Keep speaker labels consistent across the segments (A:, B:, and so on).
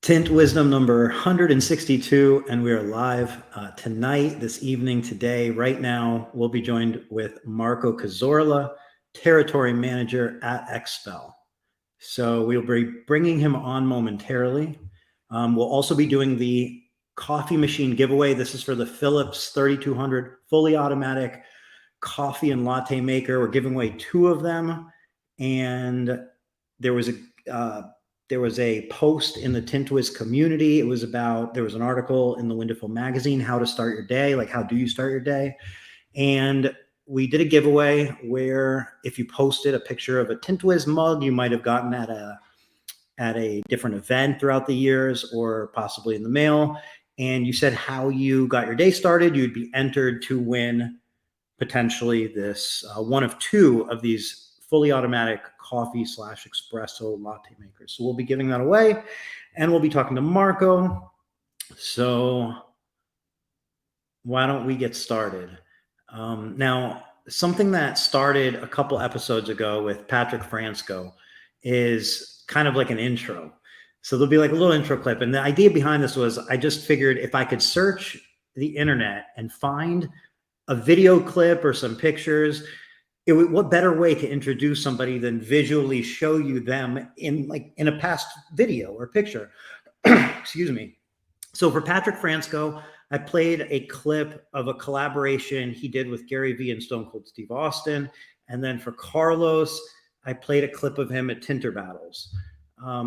A: Tint Wisdom number 162, and we are live tonight, this evening, today, right now. We'll be joined with Marco Cazorla, Territory Manager at XPEL. So we'll be bringing him on momentarily. We'll also be doing the coffee machine giveaway. This is for the Philips 3200 fully automatic coffee and latte maker. We're giving away 2 of them, and there was a post in the Tint Wiz community. There was an article in the Window magazine, how to start your day, like how do you start your day? And we did a giveaway where if you posted a picture of a Tint Wiz mug you might have gotten at a different event throughout the years or possibly in the mail, and you said how you got your day started, you'd be entered to win potentially this one of 2 of these fully automatic coffee / espresso latte makers. So we'll be giving that away, and we'll be talking to Marco. So why don't we get started? Now, something that started a couple episodes ago with Patrick Fransco is kind of like an intro. So there'll be like a little intro clip. And the idea behind this was I just figured if I could search the internet and find a video clip or some pictures, what better way to introduce somebody than visually show you them in a past video or picture? Excuse me. So for Patrick Fransco, I played a clip of a collaboration he did with Gary Vee and Stone Cold Steve Austin. And then for Carlos, I played a clip of him at Tinter Battles.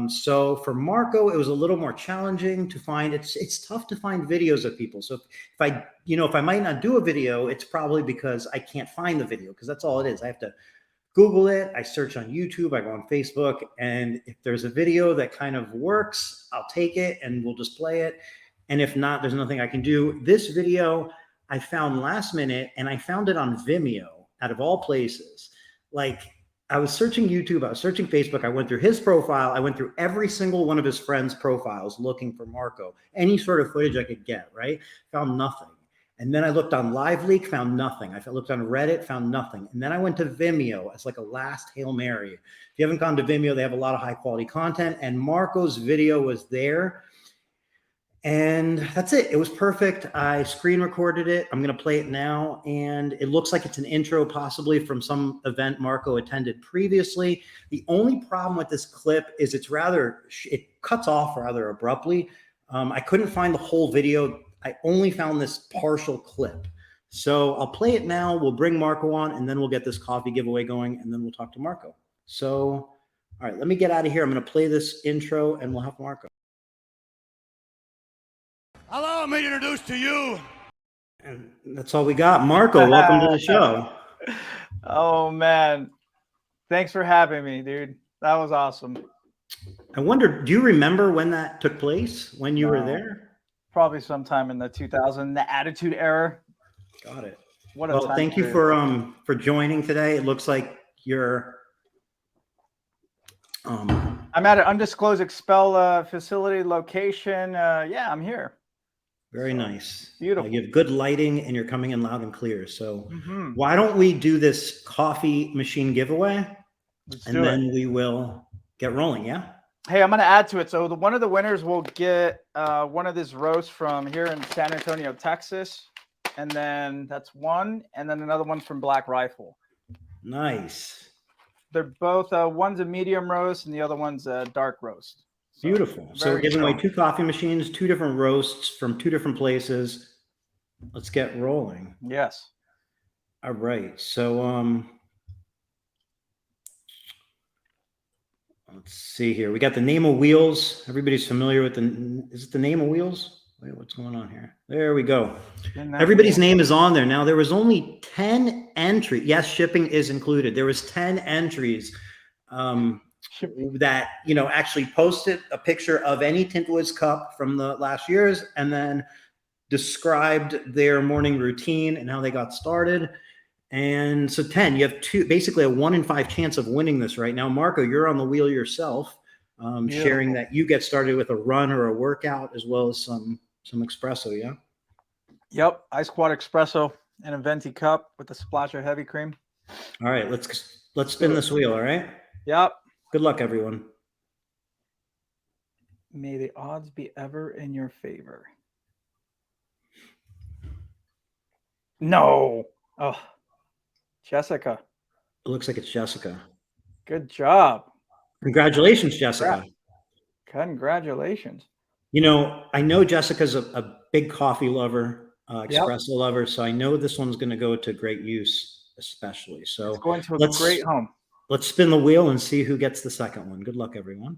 A: So for Marco, it was a little more challenging to find. It's tough to find videos of people. So if I might not do a video, it's probably because I can't find the video, because that's all it is. I have to Google it. I search on YouTube. I go on Facebook. And if there's a video that kind of works, I'll take it and we'll just play it. And if not, there's nothing I can do. This video I found last minute, and I found it on Vimeo, out of all places. I was searching YouTube, I was searching Facebook, I went through his profile, I went through every single one of his friends' profiles looking for Marco, any sort of footage I could get, right? Found nothing. And then I looked on LiveLeak, found nothing. I looked on Reddit, found nothing. And then I went to Vimeo as like a last Hail Mary. If you haven't gone to Vimeo, they have a lot of high quality content, and Marco's video was there. And that's it. It was perfect. I screen recorded it. I'm going to play it now. And it looks like it's an intro possibly from some event Marco attended previously. The only problem with this clip is it cuts off rather abruptly. I couldn't find the whole video. I only found this partial clip. So I'll play it now. We'll bring Marco on, and then we'll get this coffee giveaway going, and then we'll talk to Marco. So, all right, let me get out of here. I'm going to play this intro, and we'll have Marco.
B: Allow me to introduce to you.
A: And that's all we got. Marco, welcome to the show.
C: Oh, man. Thanks for having me, dude. That was awesome.
A: I wonder, do you remember when that took place, when you were there?
C: Probably sometime in the 2000, the Attitude Era.
A: Got it.
C: What a time
A: thank you for joining today. It looks like you're...
C: I'm at an undisclosed XPEL facility location. Yeah, I'm here.
A: Very nice.
C: Beautiful.
A: You have good lighting, and you're coming in loud and clear. So why don't we do this coffee machine giveaway, then we will get rolling, yeah?
C: Hey, I'm going to add to it. So one of the winners will get one of this roast from here in San Antonio, Texas. And then that's one. And then another one from Black Rifle.
A: Nice.
C: They're both, one's a medium roast and the other one's a dark roast. So,
A: beautiful. So we're giving away 2 coffee machines, 2 different roasts from 2 different places. Let's get rolling.
C: Yes.
A: All right. So let's see here. We got the name of wheels. Everybody's familiar with is it the name of wheels? Wait, what's going on here? There we go. Everybody's name is on there. Now there was only 10 entries. Yes, shipping is included. There was 10 entries. That actually posted a picture of any Tint Wiz cup from the last years, and then described their morning routine and how they got started. And so 10, you have basically a 1 in 5 chance of winning this right now. Marco, you're on the wheel yourself, sharing that you get started with a run or a workout as well as some espresso. Yeah.
C: Yep. Ice quad espresso in a venti cup with a splash of heavy cream.
A: All right, let's spin this wheel. All right.
C: Yep.
A: Good luck, everyone.
C: May the odds be ever in your favor. No. Oh, Jessica.
A: It looks like it's Jessica.
C: Good job.
A: Congratulations, Jessica.
C: Congratulations.
A: You know, I know Jessica's a big coffee lover,
C: Yep.
A: espresso lover, so I know this one's going to go to great use, especially. So
C: It's going to a great home.
A: Let's spin the wheel and see who gets the second one. Good luck, everyone.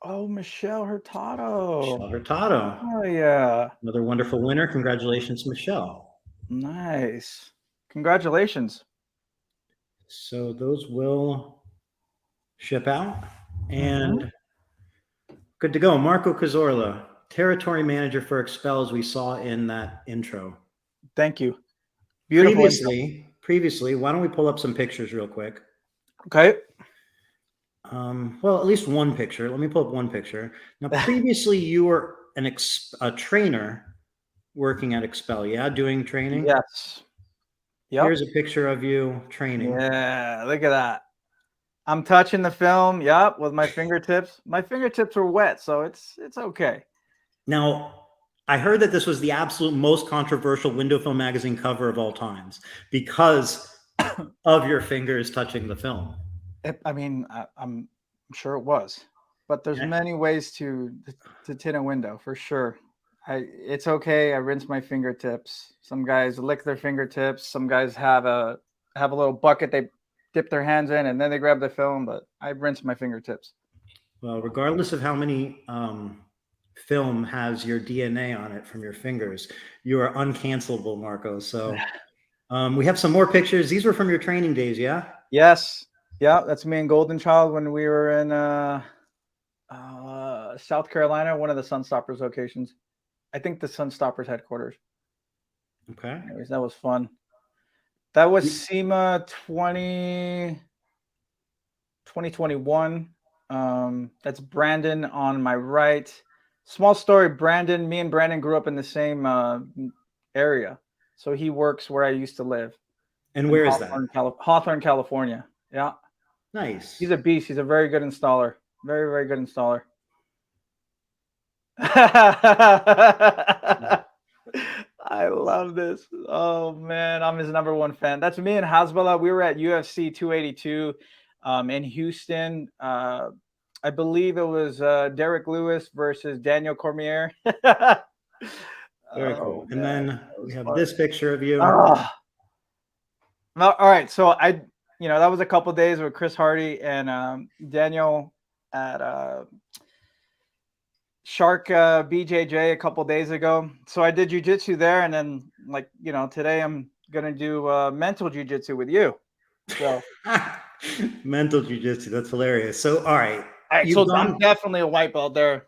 C: Oh, Michelle Hurtado.
A: Michelle Hurtado.
C: Oh, yeah.
A: Another wonderful winner. Congratulations, Michelle.
C: Nice. Congratulations.
A: So those will ship out and good to go. Marco Cazorla, territory manager for XPEL, as we saw in that intro.
C: Thank you. Beautiful.
A: Previously, why don't we pull up some pictures real quick?
C: Okay.
A: Well, at least one picture. Let me pull up one picture. Now, previously, you were a trainer working at XPEL, yeah? Doing training?
C: Yes. Yep.
A: Here's a picture of you training.
C: Yeah, look at that. I'm touching the film, yep, with my fingertips. My fingertips are wet, so it's okay.
A: Now, I heard that this was the absolute most controversial window film magazine cover of all times because of your fingers touching the film.
C: I mean, I'm sure it was, but there's many ways to tint a window for sure. It's okay. I rinse my fingertips. Some guys lick their fingertips. Some guys have a little bucket they dip their hands in and then they grab the film, but I rinse my fingertips.
A: Well, regardless of how many film has your DNA on it from your fingers, you are uncancelable, Marco. So we have some more pictures. These were from your training days, yeah?
C: Yes. Yeah, that's me and Golden Child when we were in South Carolina, one of the Sunstoppers locations. I think the Sunstoppers headquarters.
A: Okay.
C: Anyways, that was fun. That was SEMA 2021. That's Brandon on my right. Small story, Brandon, me and Brandon grew up in the same area. So he works where I used to live.
A: And where is that?
C: Hawthorne, California. Yeah.
A: Nice.
C: He's a beast. He's a very good installer. Very, very good installer. I love this. Oh, man. I'm his #1 fan. That's me and Hasbullah. We were at UFC 282 in Houston. I believe it was Derek Lewis versus Daniel Cormier.
A: Very cool. And then we have this picture of you.
C: All right. So that was a couple days with Chris Hardy and Daniel at Shark BJJ a couple days ago. So I did jujitsu there, and then today I'm gonna do mental jujitsu with you. So
A: mental jujitsu, that's hilarious. So all right,
C: so I'm definitely a white belt there.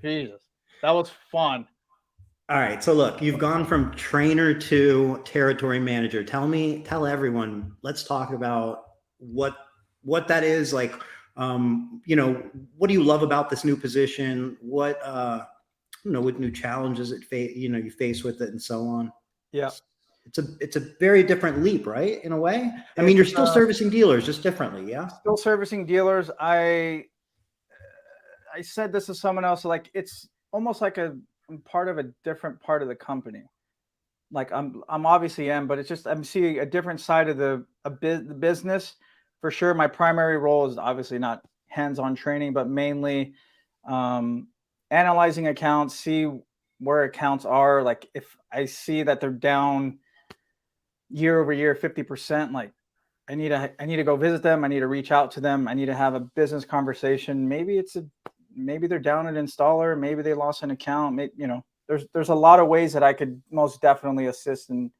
C: Jesus, that was fun.
A: All right, so look, you've gone from trainer to territory manager. Tell everyone. Let's talk about what that is like. What do you love about this new position? What what new challenges you face with it, and so on.
C: Yeah,
A: it's a very different leap, right? In a way. I mean, you're still servicing dealers, just differently. Yeah,
C: still servicing dealers. I said this to someone else. Like, it's almost like I'm part of a different part of the company. Like I'm obviously am, but it's just I'm seeing a different side of the business. For sure, my primary role is obviously not hands-on training, but mainly analyzing accounts, see where accounts are. Like if I see that they're down year over year 50%, like I need to go visit them. I need to reach out to them. I need to have a business conversation. Maybe they're down an installer. Maybe they lost an account. Maybe, there's a lot of ways that I could most definitely assist in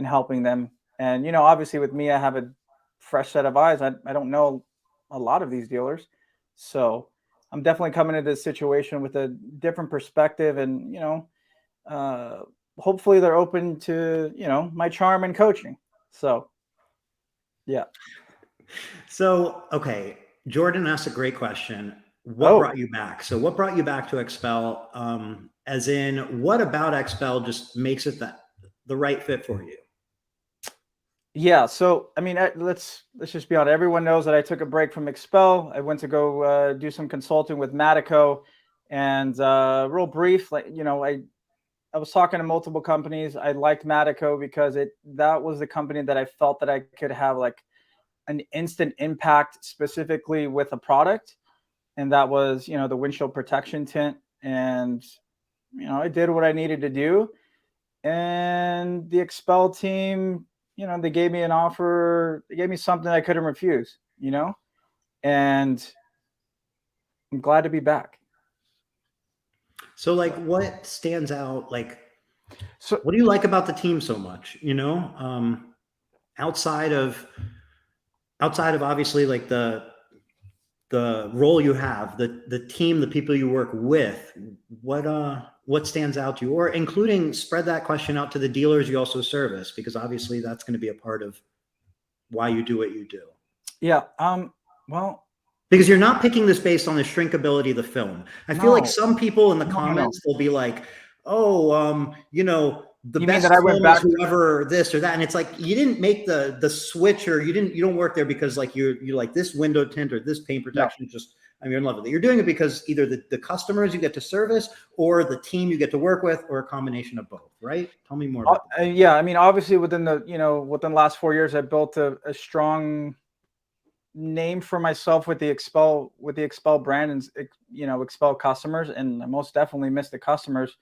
C: helping them. And obviously with me, I have a fresh set of eyes. I don't know a lot of these dealers, so I'm definitely coming into this situation with a different perspective, and hopefully they're open to my charm and coaching. So yeah.
A: So okay, Jordan asked a great question. What brought you back? So what brought you back to XPEL? As in, what about XPEL just makes it the right fit for you?
C: Yeah. So, I mean, let's just be honest. Everyone knows that I took a break from XPEL. I went to go do some consulting with Matico, and real brief, like, I was talking to multiple companies. I liked Matico because that was the company that I felt that I could have like an instant impact specifically with a product. And that was, the windshield protection tint. And, I did what I needed to do. And the XPEL team, they gave me an offer. They gave me something I couldn't refuse, and I'm glad to be back.
A: So like what stands out? Like,
C: So
A: what do you like about the team so much? Outside of obviously like the role you have, the team, the people you work with, what stands out to you? Or including, spread that question out to the dealers you also service, because obviously that's going to be a part of why you do what you do.
C: yeah, well,
A: Because you're not picking this based on the shrinkability of the film. I feel like
C: no,
A: some people in the
C: no, no, no.
A: comments, they'll be like, oh, the
C: You mean
A: best
C: that I went
A: film is
C: back to?
A: whoever this or that. And it's like, you didn't make the switch, or you don't work there because like you like this window tint or this paint
C: No.
A: protection. You're in love with it. You're doing it because either the customers you get to service or the team you get to work with, or a combination of both, right? Tell me more about that.
C: Yeah, I mean, obviously within the last 4 years, I built a strong name for myself with the XPEL brand, and XPEL customers, and I most definitely miss the customers.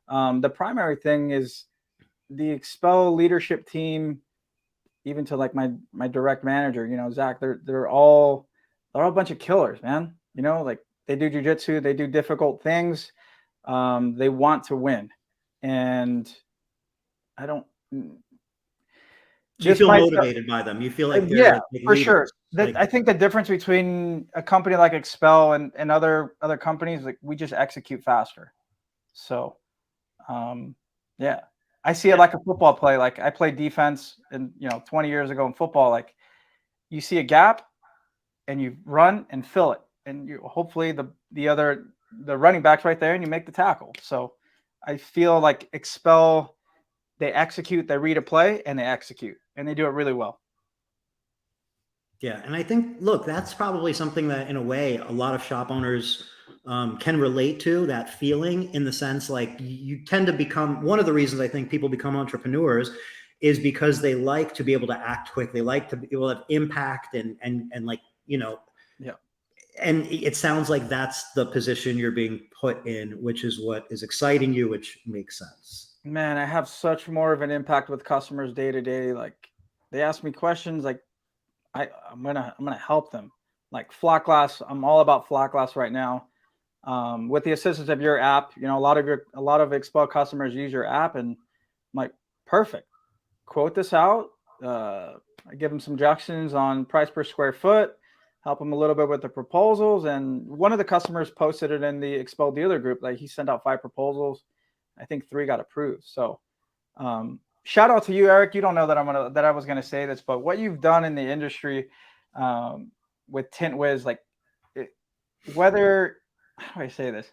C: The primary thing is the XPEL leadership team, even to like my direct manager, Zach. They're all a bunch of killers, man. Like they do jujitsu, they do difficult things. They want to win, and I don't.
A: So you
C: This
A: feel
C: might
A: motivated by them. You feel like they're
C: Yeah,
A: like
C: for
A: leaders.
C: sure. That
A: Like,
C: I think the difference between a company like XPEL and other companies, like we just execute faster. So, yeah, I see it
A: yeah.
C: like a football play. Like I played defense, and 20 years ago in football, like you see a gap and you run and fill it, and you hopefully the running back's right there and you make the tackle. So, I feel like XPEL, they execute, they read a play, and they execute, and they do it really well.
A: Yeah, and I think, look, that's probably something that, in a way, a lot of shop owners can relate to, that feeling, in the sense like you tend to become, one of the reasons I think people become entrepreneurs is because they like to be able to act quick. They like to be able to have impact and like,
C: Yeah.
A: and it sounds like that's the position you're being put in, which is what is exciting you, which makes sense.
C: Man, I have such more of an impact with customers day to day. Like they ask me questions, like I'm gonna help them. Like flat glass, I'm all about flat glass right now. With the assistance of your app, a lot of XPEL customers use your app, and I'm like, perfect. Quote this out. I give them some suggestions on price per square foot, help them a little bit with the proposals. And one of the customers posted it in the XPEL dealer group. Like he sent out 5 proposals. I think 3 got approved. So shout out to you, Eric. You don't know that I was gonna say this, but what you've done in the industry with Tint Wiz, like whether, how do I say this?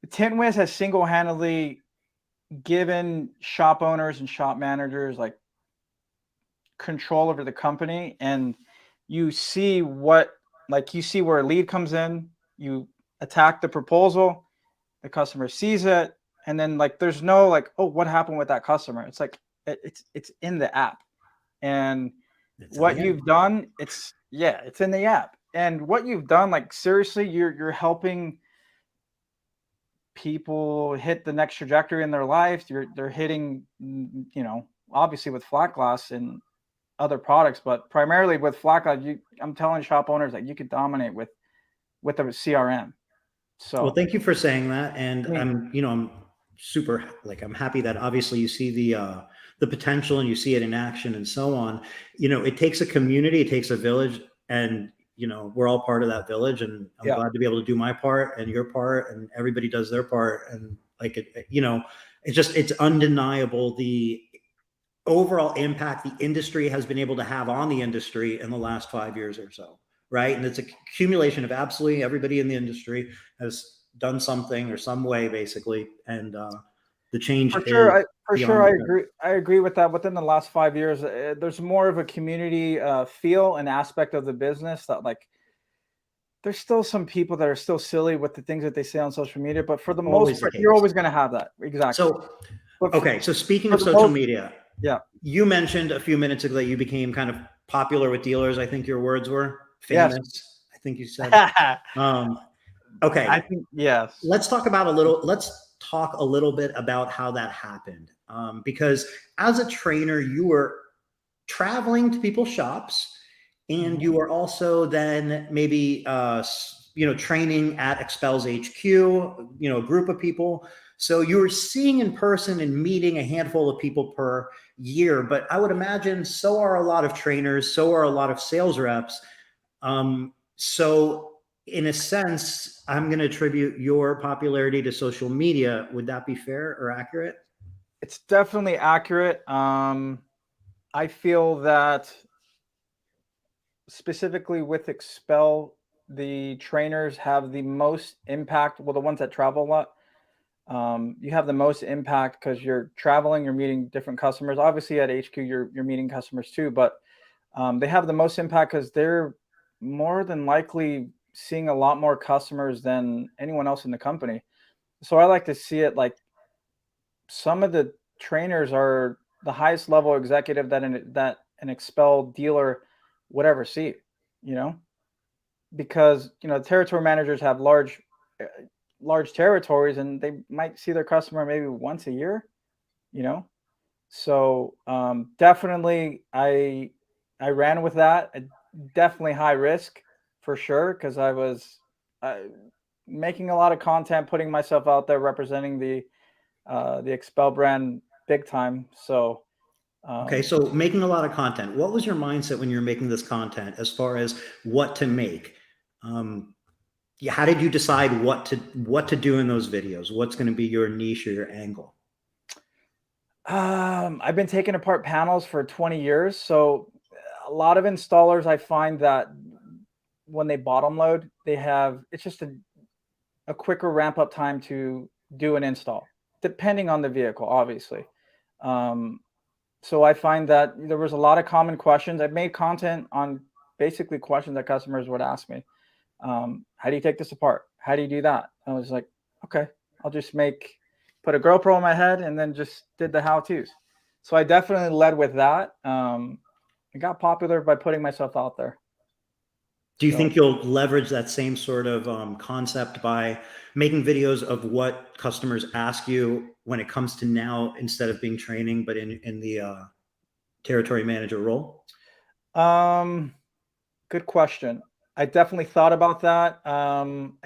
C: Tint Wiz has single-handedly given shop owners and shop managers like control over the company, and you see where a lead comes in, you attack the proposal, the customer sees it, and then like there's no like, oh, what happened with that customer? It's like it's in the app. And what you've done, it's in the app. And what you've done, like seriously, you're helping people hit the next trajectory in their life. They're hitting, obviously with flat glass and other products, but primarily with flat glass, I'm telling shop owners that you could dominate with the CRM. So,
A: Well, thank you for saying that. And
C: I mean,
A: I'm super, like, I'm happy that obviously you see the potential and you see it in action and so on. It takes a community, it takes a village, and, we're all part of that village, and I'm
C: yeah,
A: glad to be able to do my part and your part, and everybody does their part. And like, it's undeniable the overall impact the industry has been able to have on the industry in the last 5 years or so. Right. And it's a accumulation of absolutely everybody in the industry has done something or some way, basically. And The change
C: For
A: is
C: sure,
A: beyond
C: I
A: repair.
C: agree. I agree with that. Within the last 5 years, there's more of a community feel and aspect of the business that, like, there's still some people that are still silly with the things that they say on social media, but for the most
A: Always the
C: part, you're
A: case.
C: always going to have that. Exactly.
A: So,
C: But
A: okay. So speaking
C: for
A: of
C: the
A: social
C: most,
A: media,
C: yeah,
A: you mentioned a few minutes ago that you became kind of popular with dealers. I think your words were
C: yes.
A: famous. I think you said.
C: I
A: Um, okay.
C: think yes.
A: Let's talk a little bit about how that happened. Because as a trainer, you were traveling to people's shops, and
C: Mhm.
A: you were also then maybe training at XPEL's HQ, a group of people. So you were seeing in person and meeting a handful of people per year. But I would imagine so are a lot of trainers, so are a lot of sales reps. So in a sense, I'm going to attribute your popularity to social media. Would that be fair or accurate?
C: It's definitely accurate. I feel that specifically with XPEL, the trainers have the most impact. Well, the ones that travel a lot, you have the most impact because you're traveling, you're meeting different customers. Obviously, at HQ, you're meeting customers too, but they have the most impact because they're more than likely seeing a lot more customers than anyone else in the company. So I like to see it like some of the trainers are the highest level executive that an XPEL dealer would ever see. You know, because territory managers have uh, large territories and they might see their customer maybe once a year. You know, so definitely I ran with that. Definitely high risk for sure because I was uh, making a lot of content, putting myself out there, representing the XPEL brand big time. So
A: Okay,
C: um,
A: so making a lot of content. What was your mindset when you were making this content as far as what to make? Um, yeah, how did you decide what to do in those videos? What's going to be your niche or your angle?
C: I've been taking apart panels for 20 years, so a lot of installers I find that when they bottom load, they have it's just a quicker ramp up time to do an install, depending on the vehicle, obviously. Um, so I find that there was a lot of common questions. I've made content on basically questions that customers would ask me. How do you take this apart? How do you do that? I was like, okay, I'll just put a GoPro on my head and then just did the how to's. So I definitely led with that. I got popular by putting myself out there.
A: Do you
C: So
A: think you'll leverage that same sort of concept by making videos of what customers ask you when it comes to now, instead of being training, but in the territory manager role?
C: um, good question. I definitely thought about that. I'm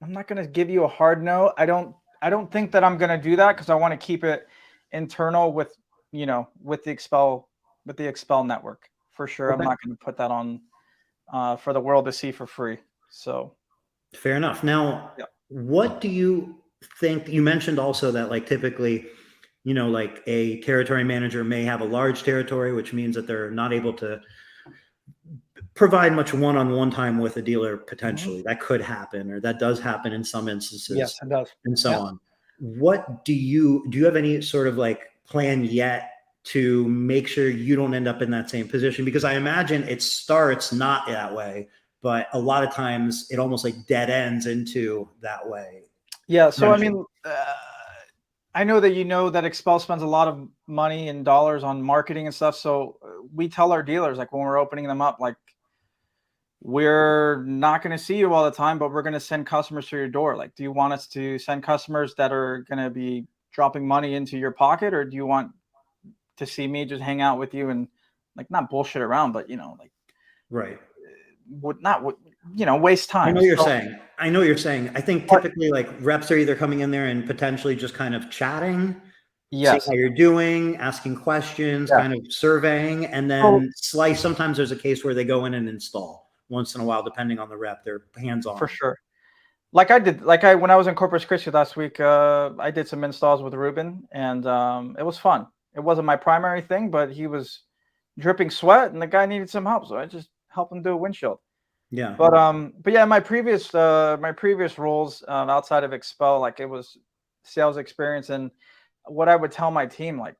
C: not gonna give you a hard no. I don't think that I'm gonna do that because I want to keep it internal with with the XPEL network for sure. I'm
A: Okay.
C: not gonna put that on for the world to see for free. So
A: Fair enough. Now,
C: yeah.
A: what do you think? You mentioned also that, like, typically, like a territory manager may have a large territory, which means that they're not able to provide much one-on-one time with a dealer
C: Mhm.
A: potentially. That could happen, or that does happen in some
C: Yes,
A: instances,
C: it does.
A: and so
C: Yeah.
A: on. What do you have any sort of like plan yet to make sure you don't end up in that same position? Because I imagine it starts not that way, but a lot of times it almost like dead ends into that way.
C: Yeah. So I
A: Potentially.
C: mean, I know that that XPEL spends a lot of money and dollars on marketing and stuff. So we tell our dealers like when we're opening them up, like we're not going to see you all the time, but we're going to send customers to your door. Like, do you want us to send customers that are going to be dropping money into your pocket, or do you want to see me just hang out with you and like not bullshit around, but like
A: Right.
C: would not would waste
A: I
C: time.
A: know you're
C: So,
A: saying. I know you're saying. I think
C: but
A: typically like reps are either coming in there and potentially just kind of chatting, seeing
C: yes,
A: how you're doing, asking questions,
C: yeah.
A: kind of surveying, and
C: So
A: then slice. Sometimes there's a case where they go in and install once in a while, depending on the rep. They're hands
C: for
A: on.
C: sure. Like I when I was in Corpus Christi last week, I did some installs with Ruben, and it was fun. It wasn't my primary thing, but he was dripping sweat, and the guy needed some help, so I just helped him do a windshield.
A: Yeah.
C: But yeah, my previous roles outside of XPEL, like it was sales experience. And what I would tell my team, like,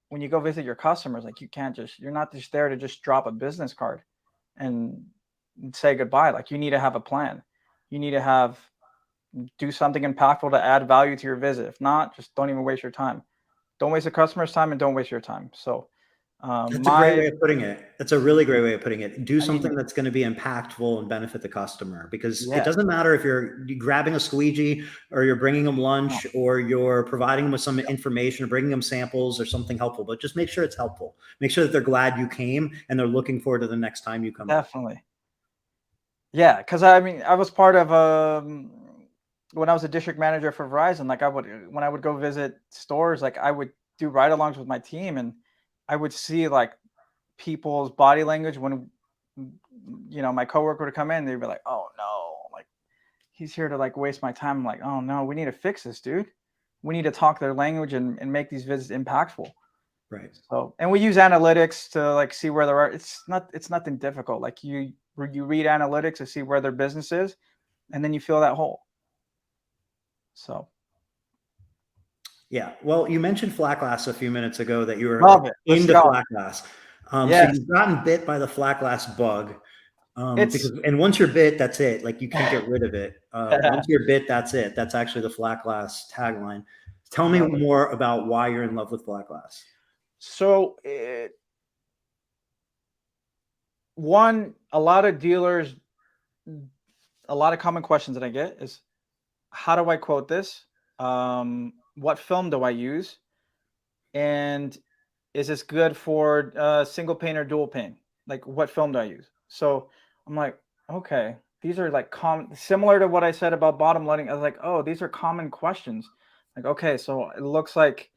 C: when you go visit your customers, like, you're not just there to just drop a business card and say goodbye. Like, you need to have a plan. You need to do something impactful to add value to your visit. If not, just don't even waste your time. Don't waste the customer's time and don't waste your time. So
A: That's a great way of putting it. That's a really great way of putting it. Do
C: I mean,
A: something that's going to be impactful and benefit the customer, because it
C: yeah,
A: doesn't matter if you're grabbing a squeegee or you're bringing them lunch or you're providing them with some information or bringing them samples or something helpful, but just make sure it's helpful. Make sure that they're glad you came and they're looking forward to the next time you come.
C: definitely. Yeah, because I mean, I was part of when I was a district manager for Verizon. Like, when I would go visit stores, like, I would do ride-alongs with my team, and I would see like people's body language when, my coworker would come in. They'd be like, "Oh no, like, he's here to like waste my time." I'm like, "Oh no, we need to fix this, dude. We need to talk their language and make these visits impactful."
A: Right.
C: So, and we use analytics to like see where they're at. It's nothing difficult. Like, you read analytics to see where their business is, and then you fill that hole. So.
A: Yeah. Well, you mentioned flat glass a few minutes ago, that you were into flat glass.
C: Yes.
A: So you've gotten bit by the flat glass bug.
C: It's
A: And once you're bit, that's it. Like, you can't get rid of it. Once you're bit, that's it. That's actually the flat glass tagline. Tell me more about why you're in love with flat glass.
C: So, a lot of dealers, a lot of common questions that I get is, how do I quote this? What film do I use? And is this good for single pane or dual pane? Like, what film do I use? So I'm like, okay, these are like similar to what I said about bottom loading. I was like, oh, these are common questions. Like, okay, so it looks like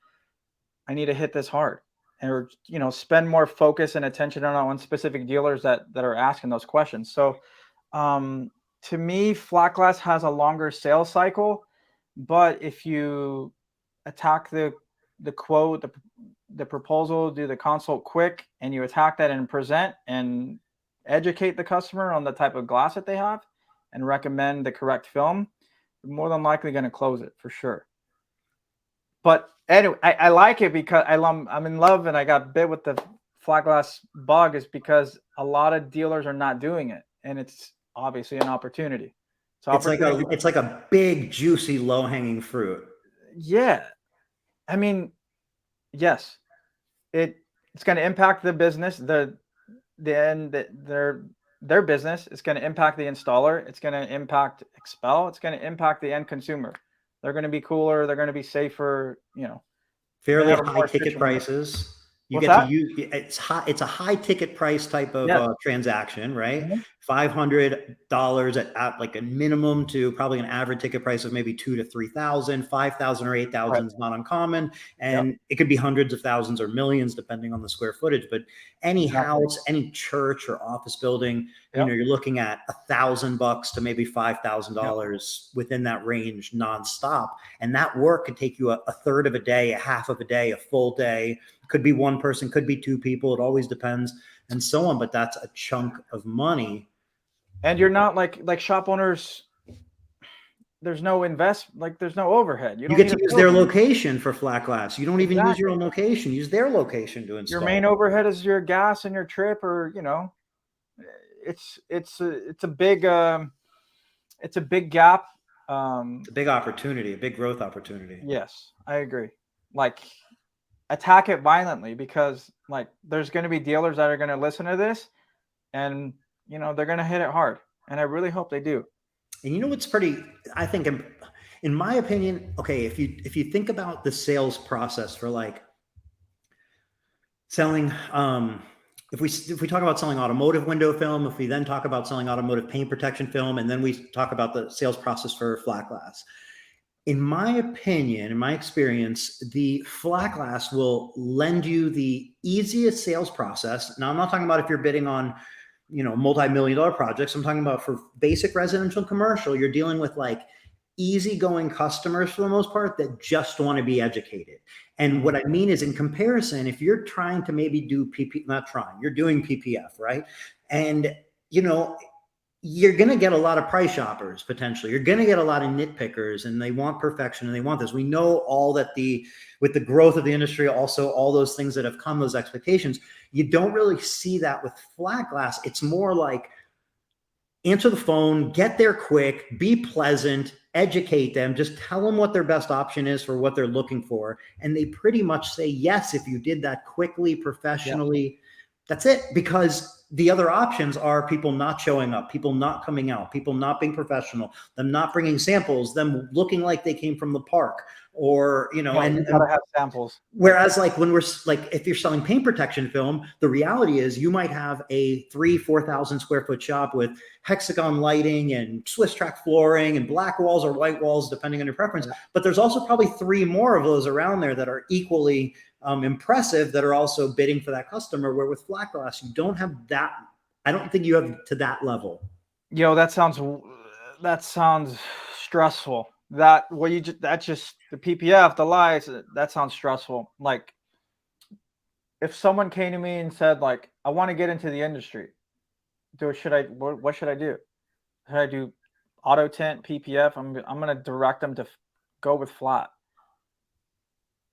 C: I need to hit this hard, or spend more focus and attention on specific dealers that are asking those questions. So to me, flat glass has a longer sales cycle, but if you attack the quote, the proposal, do the consult quick, and you attack that and present and educate the customer on the type of glass that they have and recommend the correct film, you're more than likely going to close it for sure. But anyway, I like it because I'm in love, and I got bit with the flat glass bug is because a lot of dealers are not doing it, and it's obviously an opportunity.
A: It's like a big, juicy, low-hanging fruit.
C: Yeah. I mean, yes, it's going to impact the business, their business. It's going to impact the installer. It's going to impact XPEL. It's going to impact the end consumer. They're going to be cooler. They're going to be safer.
A: Fairly high ticket prices. You get to use it's high. It's a high ticket price type of transaction, right?
C: Mm-hmm.
A: $500 at like a minimum to probably an average ticket price of maybe $2,000 to $3,000, $5,000 or $8,000 is not uncommon, and it could be hundreds of thousands or millions depending on the square footage. But any house, any church or office building, you're looking at $1,000 to maybe $5,000 within that range nonstop, and that work could take you a third of a day, a half of a day, a full day. Could be one person, could be two people. It always depends, and so on. But that's a chunk of money.
C: And you're not like shop owners. There's no there's no overhead.
A: You get to use their location for flat glass. You don't even use your own location. Use their location to install.
C: Your main overhead is your gas and your trip, or it's a big gap. It's a
A: big opportunity, a big growth opportunity.
C: Yes, I agree. Like, attack it violently, because like there's going to be dealers that are going to listen to this, and they're going to hit it hard, and I really hope they do.
A: And what's pretty, I think, in my opinion, okay, if you think about the sales process for like selling, if we talk about selling automotive window film, if we then talk about selling automotive paint protection film, and then we talk about the sales process for flat glass, in my opinion, in my experience, the flat glass will lend you the easiest sales process. Now, I'm not talking about if you're bidding on, multi-million-dollar projects. I'm talking about for basic residential and commercial, you're dealing with like easygoing customers for the most part that just want to be educated. And what I mean is, in comparison, if you're trying to maybe do you're doing PPF, right? And, you're going to get a lot of price shoppers potentially. You're going to get a lot of nitpickers, and they want perfection and they want this. We know all that with the growth of the industry, also all those things that have come, those expectations, you don't really see that with flat glass. It's more like answer the phone, get there quick, be pleasant, educate them, just tell them what their best option is for what they're looking for. And they pretty much say yes if you did that quickly, professionally. Yep. That's it, because the other options are people not showing up, people not coming out, people not being professional, them not bringing samples, them looking like they came from the park, or, you know,
C: and you gotta have samples.
A: Whereas like when we're like, if you're selling paint protection film, the reality is you might have a 4,000 square foot shop with hexagon lighting and Swiss track flooring and black walls or white walls, depending on your preference. But there's also probably 3 more of those around there that are equally impressive, that are also bidding for that customer, where with flat glass, you don't have that. I don't think you have to that level.
C: Yo, that sounds stressful. That's just the PPF, the lights, that sounds stressful. Like, if someone came to me and said, like, I want to get into the industry, what should I do? Should I do auto tint, PPF? I'm going to direct them to go with flat.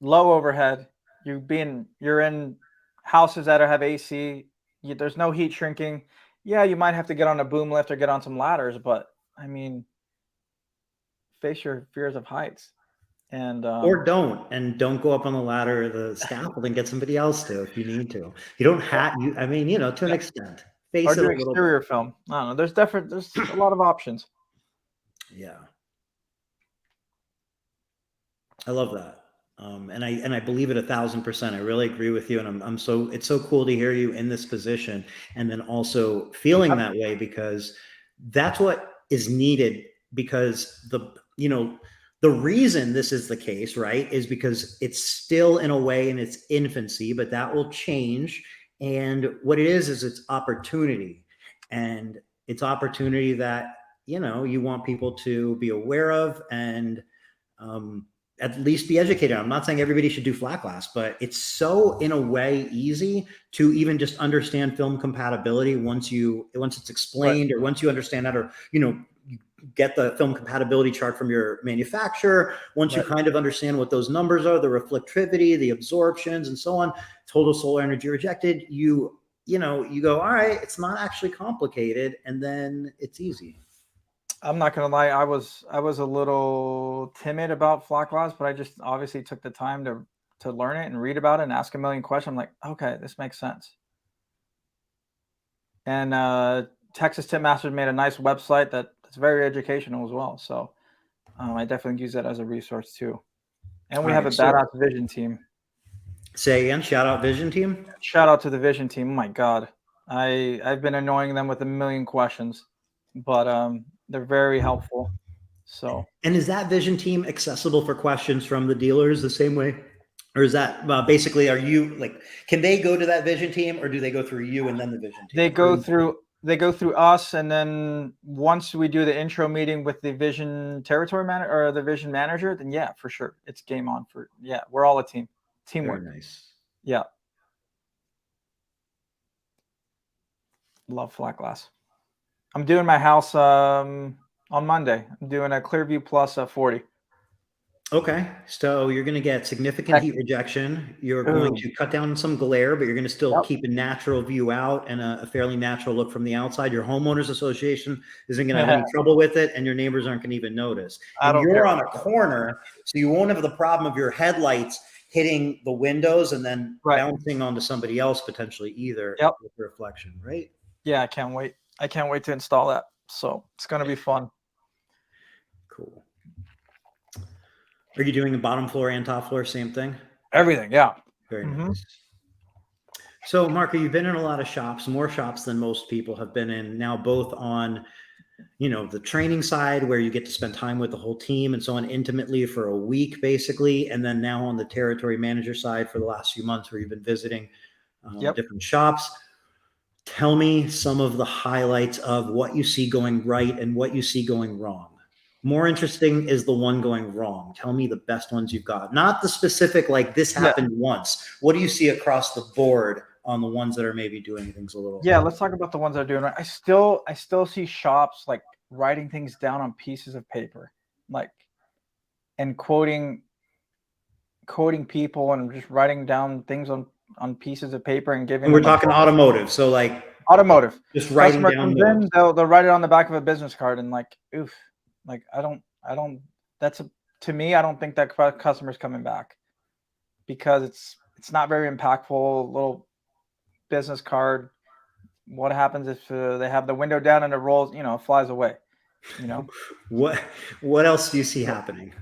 C: Low overhead. You're in houses that have AC. There's no heat shrinking. Yeah, you might have to get on a boom lift or get on some ladders, but I mean, face your fears of heights. And
A: or don't go up on the ladder or the scaffolding. Get somebody else to if you need to. You don't have. I mean, you know, to an extent. Face
C: or
A: it
C: do
A: a little
C: exterior
A: bit.
C: film. I don't know. There's a lot of options.
A: Yeah, I love that. And I believe it 1,000%. I really agree with you. And it's so cool to hear you in this position, and then also feeling that way, because that's what is needed. Because the reason this is the case, right, is because it's still in a way in its infancy, but that will change. And what it is it's opportunity, and it's opportunity that, you want people to be aware of, and, at least be educated. I'm not saying everybody should do flat glass, but it's so in a way easy to even just understand film compatibility once it's explained, or once you understand how to, you get the film compatibility chart from your manufacturer. Once you kind of understand what those numbers are, the reflectivity, the absorptions, and so on, total solar energy rejected, you go, all right, it's not actually complicated, and then it's easy.
C: I'm not gonna lie, I was a little timid about flat glass, but I just obviously took the time to learn it and read about it and ask a million questions. I'm like, okay, this makes sense. And Texas Tint Masters made a nice website that's very educational as well. So I definitely use that as a resource too. And we have a badass vision team.
A: Say again, shout out vision team.
C: Shout out to the vision team. Oh my God. I've been annoying them with a million questions, but they're very helpful. So,
A: and is that vision team accessible for questions from the dealers the same way? Or is that basically, can they go to that vision team, or do they go through you and then the vision team?
C: They go through us, and then once we do the intro meeting with the vision territory manager or the vision manager, then yeah, for sure, it's game on. We're all a team. Teamwork.
A: Very nice.
C: Yeah. Love flat glass. I'm doing my house on Monday. I'm doing a Clearview Plus 40.
A: Okay, so you're going to get significant heat rejection. You're going to cut down some glare, but you're going to still keep a natural view out and a fairly natural look from the outside. Your homeowners association isn't going to have any trouble with it, and your neighbors aren't going to even notice. And you're on a corner, so you won't have the problem of your headlights hitting the windows and then bouncing onto somebody else potentially either with the reflection, right?
C: Yeah, I can't wait. I can't wait to install that. So it's going to be fun.
A: Cool. Are you doing the bottom floor and top floor, same thing?
C: Everything, yeah.
A: Very nice. So, Marco, you've been in a lot of shops, more shops than most people have been in now, both on, the training side, where you get to spend time with the whole team and so on intimately for a week, basically, and then now on the territory manager side for the last few months, where you've been visiting different shops. Tell me some of the highlights of what you see going right and what you see going wrong. More interesting is the one going wrong. Tell me the best ones you've got. Not the specific, like this happened once. What do you see across the board on the ones that are maybe doing things a little?
C: Yeah, let's talk about the ones that are doing right. I still see shops like writing things down on pieces of paper, like, and quoting people and just writing down things on pieces of paper and giving
A: And we're
C: them
A: talking automotive. So like
C: automotive.
A: just writing
C: Customer
A: down
C: comes
A: notes.
C: in, they'll write it on the back of a business card and like, oof, like I don't. To me, I don't think that customer's coming back because it's not very impactful. Little business card. What happens if they have the window down and it rolls? You know, it flies away. You know.
A: What else do you see happening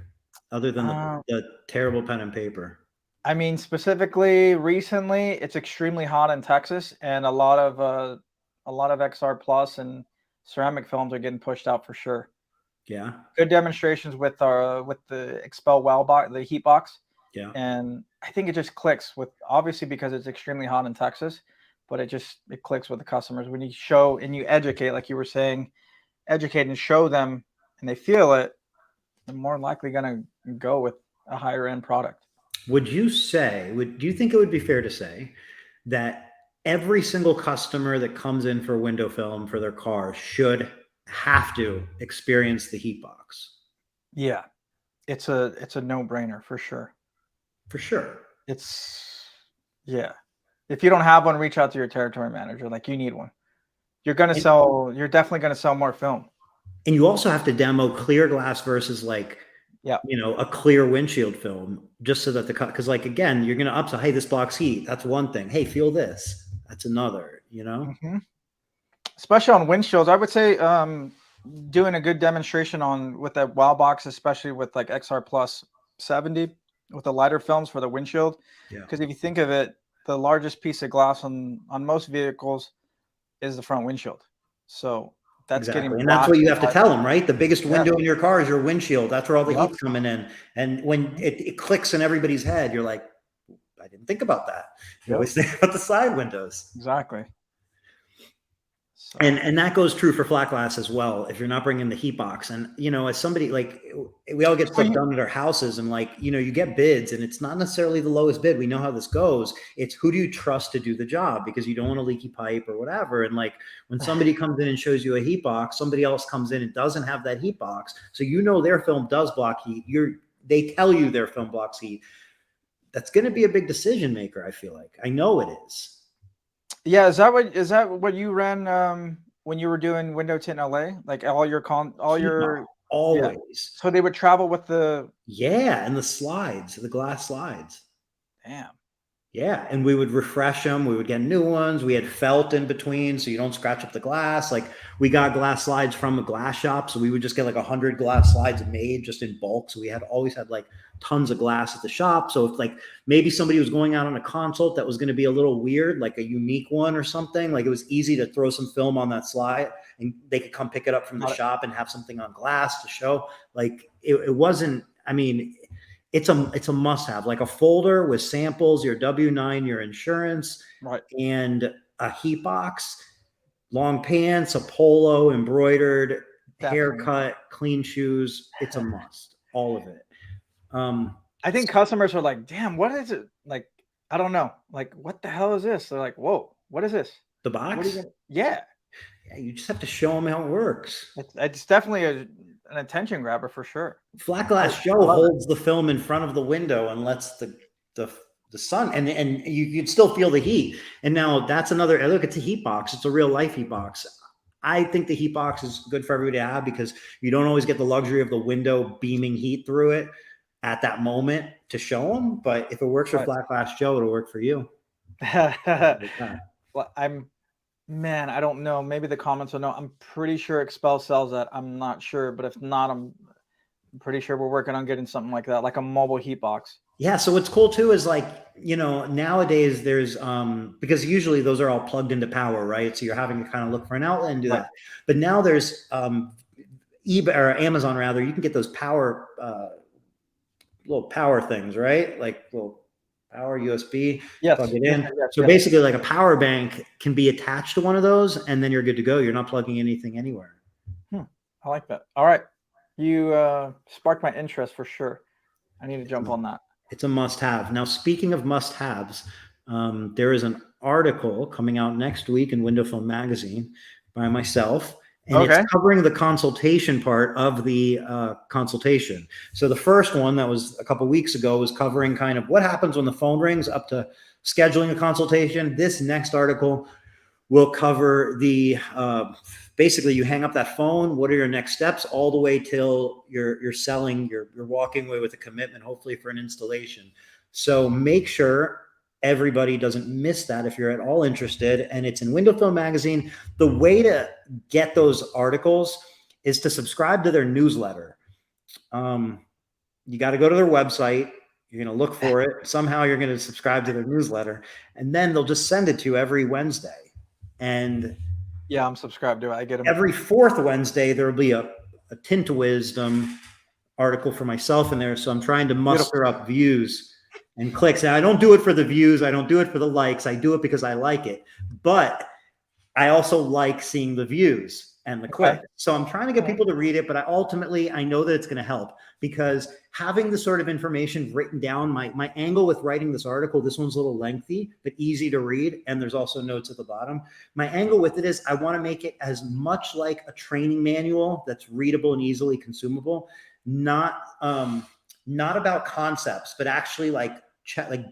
A: other than
C: Uh,
A: the terrible pen and paper?
C: I mean, specifically recently, it's extremely hot in Texas, and a lot of XR Plus and ceramic films are getting pushed out for sure.
A: Yeah.
C: Good demonstrations with the XPEL well box, the heat box,
A: Yeah.
C: and I think it just clicks with, obviously because it's extremely hot in Texas, but it clicks with the customers when you show and you educate, like you were saying, educate and show them, and they feel it. They're more likely going to go with a higher end product.
A: Do you think it would be fair to say that every single customer that comes in for window film for their car should have to experience the heat box?
C: Yeah, it's a no-brainer for sure.
A: For sure.
C: Yeah. If you don't have one, reach out to your territory manager. Like, you need one. You're definitely going to sell more film.
A: And you also have to demo clear glass versus like,
C: Yeah.
A: a clear windshield film, just so that because like, again, you're going to upsell, hey, this blocks heat. That's one thing. Hey, feel this. That's another,
C: Mm-hmm. Especially on windshields, I would say doing a good demonstration with that wow box, especially with like XR Plus 70 with the lighter films for the windshield.
A: Yeah.
C: Because if you think of it, the largest piece of glass on most vehicles is the front windshield. So that's
A: Exactly.
C: getting
A: And that's what you have to
C: blasted
A: tell them, right? The biggest
C: Yeah.
A: window in your car is your windshield. That's where all the
C: Yep.
A: heat's coming in. And when it clicks in everybody's head, you're like, I didn't think about that. You
C: Yep.
A: always think about the side windows.
C: Exactly. So.
A: And that goes true for flat glass as well. If you're not bringing the heat box, and as somebody, like, we all get stuff done at our houses, and like, you get bids, and it's not necessarily the lowest bid. We know how this goes. It's who do you trust to do the job, because you don't want a leaky pipe or whatever. And like, when somebody comes in and shows you a heat box, somebody else comes in and doesn't have that heat box, so their film does block heat. They tell you their film blocks heat. That's going to be a big decision maker. I feel like I know it is.
C: Yeah, is that what you ran when you were doing window tint in LA? Like always.
A: Yeah.
C: So they would travel with
A: and the slides, the glass slides.
C: Damn.
A: Yeah, and we would refresh them. We would get new ones. We had felt in between, so you don't scratch up the glass. Like, we got glass slides from a glass shop, so we would just get like 100 glass slides made just in bulk. So we always had like tons of glass at the shop. So if like maybe somebody was going out on a consult that was going to be a little weird, like a unique one or something, like it was easy to throw some film on that slide and they could come pick it up from the shop and have something on glass to show. Like, it wasn't, I mean, it's a must-have, like a folder with samples, your W-9, your insurance,
C: right,
A: and a heat box, long pants, a polo, embroidered, haircut, clean shoes. It's a must, all of it.
C: I think customers are like, damn, what is it? Like, I don't know. Like, what the hell is this? They're like, whoa, what is this?
A: The box?
C: Yeah,
A: you just have to show them how it works.
C: It's definitely an attention grabber for sure.
A: Flat Glass Joe holds the film in front of the window and lets the sun, and you can still feel the heat. And now that's another look. It's a heat box. It's a real life heat box. I think the heat box is good for everybody to have because you don't always get the luxury of the window beaming heat through it at that moment to show them. But if it works for Flat Glass Joe, it'll work for you.
C: Well, man, I don't know. Maybe the comments will know. I'm pretty sure XPEL sells that. I'm not sure, but if not, I'm pretty sure we're working on getting something like that, like a mobile heat box.
A: Yeah. So what's cool too is like, nowadays there's, because usually those are all plugged into power, right? So you're having to kind of look for an outlet and do that. But now there's eBay or Amazon rather, you can get those power, little power things, right? Like little power USB, plug it in. So basically like a power bank can be attached to one of those and then you're good to go. You're not plugging anything anywhere.
C: I like that. All right. You sparked my interest for sure. I need to jump on that.
A: It's a must-have. Now, speaking of must-haves, There is an article coming out next week in Window Film Magazine by myself, and
C: Okay.
A: it's covering the consultation part of the consultation. So the first one that was a couple weeks ago was covering kind of what happens when the phone rings up to scheduling a consultation. This next article will cover the basically you hang up that phone. What are your next steps all the way till you're selling, you're walking away with a commitment, hopefully for an installation. So make sure everybody doesn't miss that if you're at all interested. And it's in Window Film Magazine. The way to get those articles is to subscribe to their newsletter. You got to go to their website. You're going to look for it. Somehow you're going to subscribe to their newsletter, and then they'll just send it to you every Wednesday. And
C: yeah, I'm subscribed to it. I get them
A: every fourth Wednesday. There'll be a Tint Wizdom article for myself in there. So I'm trying to muster up views and clicks. And I don't do it for the views. I don't do it for the likes. I do it because I like it. But I also like seeing the views and the clicks. So I'm trying to get people to read it, but I know that it's going to help, because having the sort of information written down, my angle with writing this article, this one's a little lengthy, but easy to read. And there's also notes at the bottom. My angle with it is I want to make it as much like a training manual that's readable and easily consumable, not about concepts, but actually like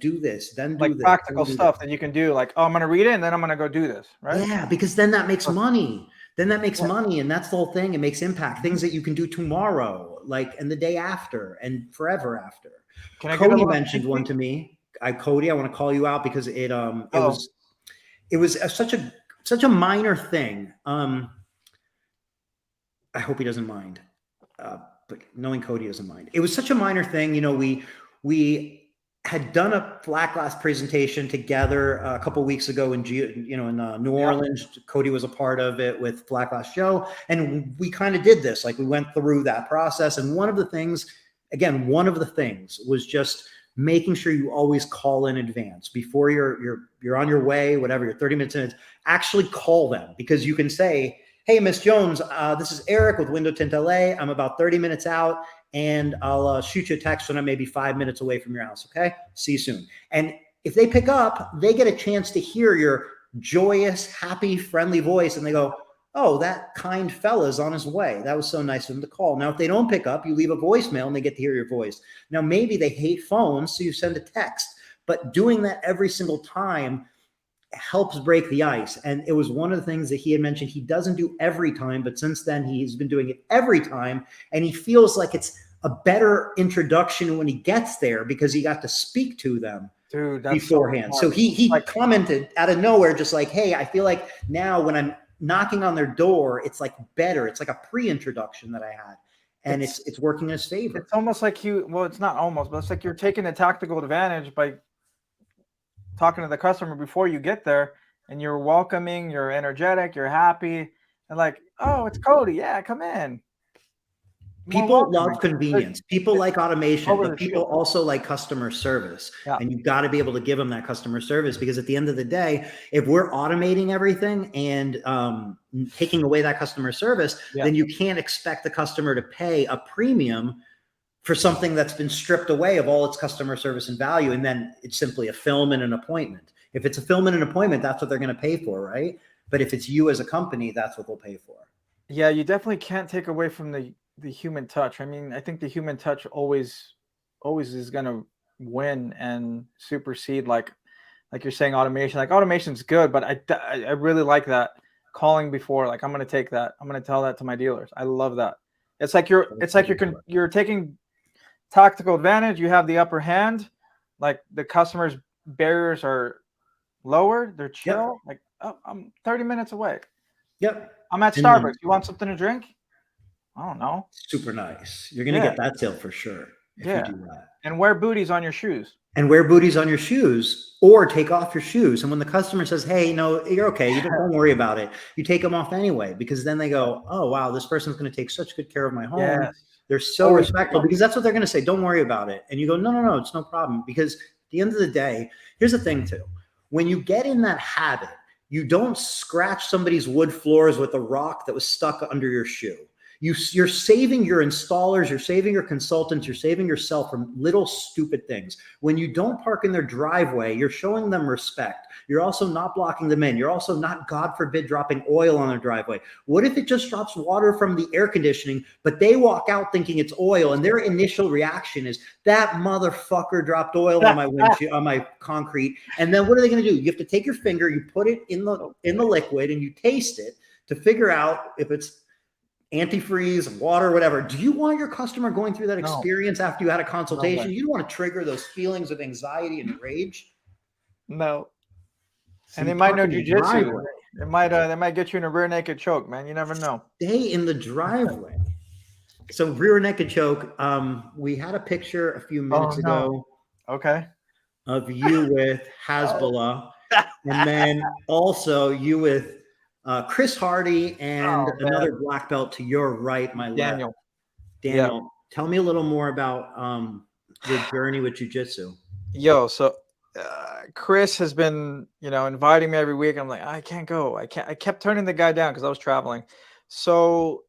A: do this, then do
C: like
A: this,
C: practical stuff that you can do. Like, oh, I'm going to read it and then I'm going to go do this. Right.
A: Yeah. Because then that makes money. Then that makes money, and that's the whole thing. It makes impact. Things that you can do tomorrow, like, and the day after, and forever after.
C: Can I
A: Cody mentioned one to me. Cody, I want to call you out because it was such a minor thing. I hope he doesn't mind, but knowing Cody doesn't mind. It was such a minor thing. You know, we had done a flat glass presentation together a couple of weeks ago in New Orleans. Cody was a part of it with Flat Glass Show, and we kind of did this. Like, we went through that process, and one of the things was just making sure you always call in advance before you're on your way, whatever, you're 30 minutes in. Actually call them, because you can say, "Hey, Miss Jones, this is Eric with Window Tint LA. I'm about 30 minutes out, and I'll shoot you a text when I'm maybe 5 minutes away from your house. Okay, see you soon." And if they pick up, they get a chance to hear your joyous, happy, friendly voice, and they go, "Oh, that kind fella's on his way. That was so nice of him to call." Now, if they don't pick up, you leave a voicemail and they get to hear your voice. Now, maybe they hate phones, so you send a text, but doing that every single time helps break the ice. And it was one of the things that he had mentioned he doesn't do every time, but since then he's been doing it every time, and he feels like it's a better introduction when he gets there because he got to speak to them beforehand. So he commented out of nowhere, just like, "Hey, I feel like now when I'm knocking on their door, it's like better. It's like a pre-introduction that I had." And it's working in his favor.
C: It's almost like it's not almost, but it's like you're taking a tactical advantage by talking to the customer before you get there, and you're welcoming, you're energetic, you're happy, and like, "Oh, it's Cody. Yeah, come in."
A: People love convenience. People like automation, but people also like customer service. Yeah. And you've got to be able to give them that customer service, because at the end of the day, if we're automating everything and taking away that customer service, then you can't expect the customer to pay a premium for something that's been stripped away of all its customer service and value. And then it's simply a film and an appointment. If it's a film and an appointment, that's what they're going to pay for, right? But if it's you as a company, that's what they'll pay for.
C: Yeah, you definitely can't take away from the human touch. I mean, I think the human touch always is going to win and supersede, like you're saying, automation. Like, automation's good, but I really like that calling before. Like, I'm going to take that. I'm going to tell that to my dealers. I love that. It's like you're taking tactical advantage. You have the upper hand. Like, the customer's barriers are lower. They're chill. Like, "Oh, I'm 30 minutes away.
A: Yep.
C: I'm at Starbucks. You want something to drink? I don't know."
A: Super nice. You're going to get that sale for sure if you do that.
C: And wear booties on your shoes.
A: Or take off your shoes. And when the customer says, "Hey, no, you're okay. You don't worry about it," you take them off anyway, because then they go, "Oh, wow, this person's going to take such good care of my home." Yes. They're so respectful, because that's what they're going to say. "Don't worry about it." And you go, no, it's no problem. Because at the end of the day, here's the thing too. When you get in that habit, you don't scratch somebody's wood floors with a rock that was stuck under your shoe. You're saving your installers, you're saving your consultants, you're saving yourself from little stupid things. When you don't park in their driveway, you're showing them respect. You're also not blocking them in. You're also not, God forbid, dropping oil on their driveway. What if it just drops water from the air conditioning, but they walk out thinking it's oil, and their initial reaction is, that motherfucker dropped oil on my windshield, on my concrete. And then what are they going to do? You have to take your finger, you put it in the liquid, and you taste it to figure out if it's antifreeze, water, whatever. Do you want your customer going through that experience after you had a consultation? You don't want to trigger those feelings of anxiety and rage.
C: No.
A: So
C: and they might know jujitsu. They might get you in a rear naked choke, man. You never know.
A: Stay in the driveway. So rear naked choke. We had a picture a few minutes ago.
C: Okay.
A: Of you with Hasbullah, and then also you with Chris Hardy and another black belt to your right, my
C: Daniel.
A: left. Daniel, tell me a little more about your journey with jiu-jitsu.
C: Yo, so Chris has been, inviting me every week. I'm like, I can't go. I kept turning the guy down because I was traveling. So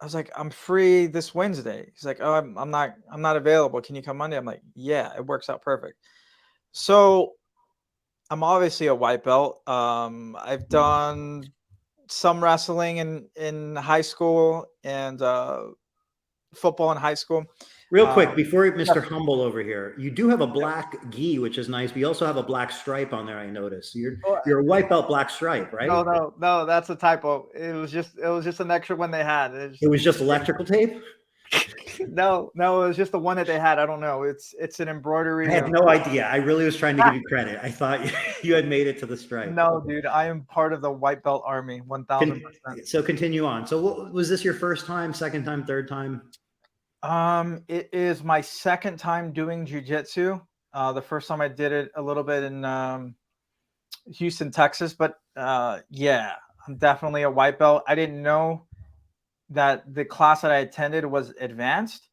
C: I was like, I'm free this Wednesday. He's like, oh, I'm not available. Can you come Monday? I'm like, yeah, it works out perfect. So I'm obviously a white belt. I've done some wrestling in high school and football in high school.
A: Real quick, before Mr. Humble over here, you do have a black gi, which is nice, but you also have a black stripe on there, I noticed. You're a white belt black stripe, right?
C: No, that's a typo. It was just an extra one they had.
A: It was just electrical tape?
C: No, it was just the one that they had. I don't know. It's an embroidery.
A: I had no idea. I really was trying to give you credit. I thought you had made it to the stripe.
C: No, dude, I am part of the white belt army, 1000%.
A: So continue on. So was this your first time, second time, third time?
C: It is my second time doing jiu-jitsu. The first time I did it a little bit in Houston, Texas, but yeah, I'm definitely a white belt. I didn't know that the class that I attended was advanced.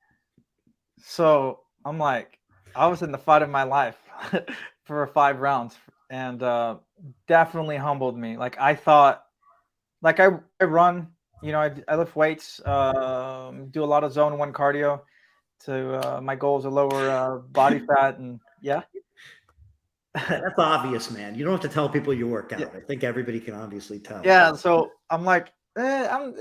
C: So I'm like, I was in the fight of my life for 5 rounds, and definitely humbled me. Like I thought, like I run, I lift weights, do a lot of zone 1 cardio. To my goal is to lower body fat, and yeah.
A: That's obvious, man. You don't have to tell people you work out. Yeah. I think everybody can obviously tell.
C: Yeah. So I'm like, I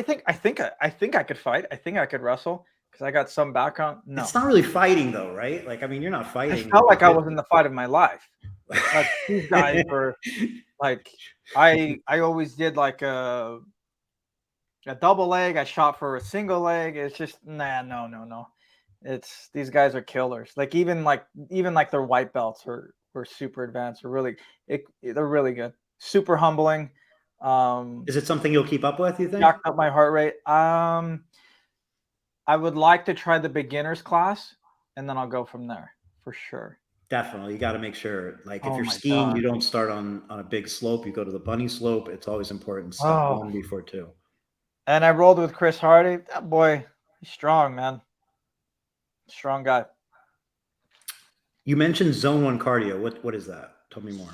C: think I could fight. I think I could wrestle because I got some background. No,
A: it's not really fighting though, right? Like, I mean, you're not fighting.
C: I felt like I was in the fight of my life. Like these guys were like, I always did like a double leg. I shot for a single leg. It's just no. It's these guys are killers. Like even like their white belts were super advanced. They're really good. Super humbling.
A: Is it something you'll keep up with, you think?
C: Knocked up my heart rate. I would like to try the beginners class, and then I'll go from there for sure.
A: Definitely. You got to make sure, like if you're skiing, you don't start on a big slope. You go to the bunny slope. It's always important. Step 1 before 2. And
C: I rolled with Chris Hardy. That boy, he's strong, man. Strong guy.
A: You mentioned zone 1 cardio. What is that? Tell me more.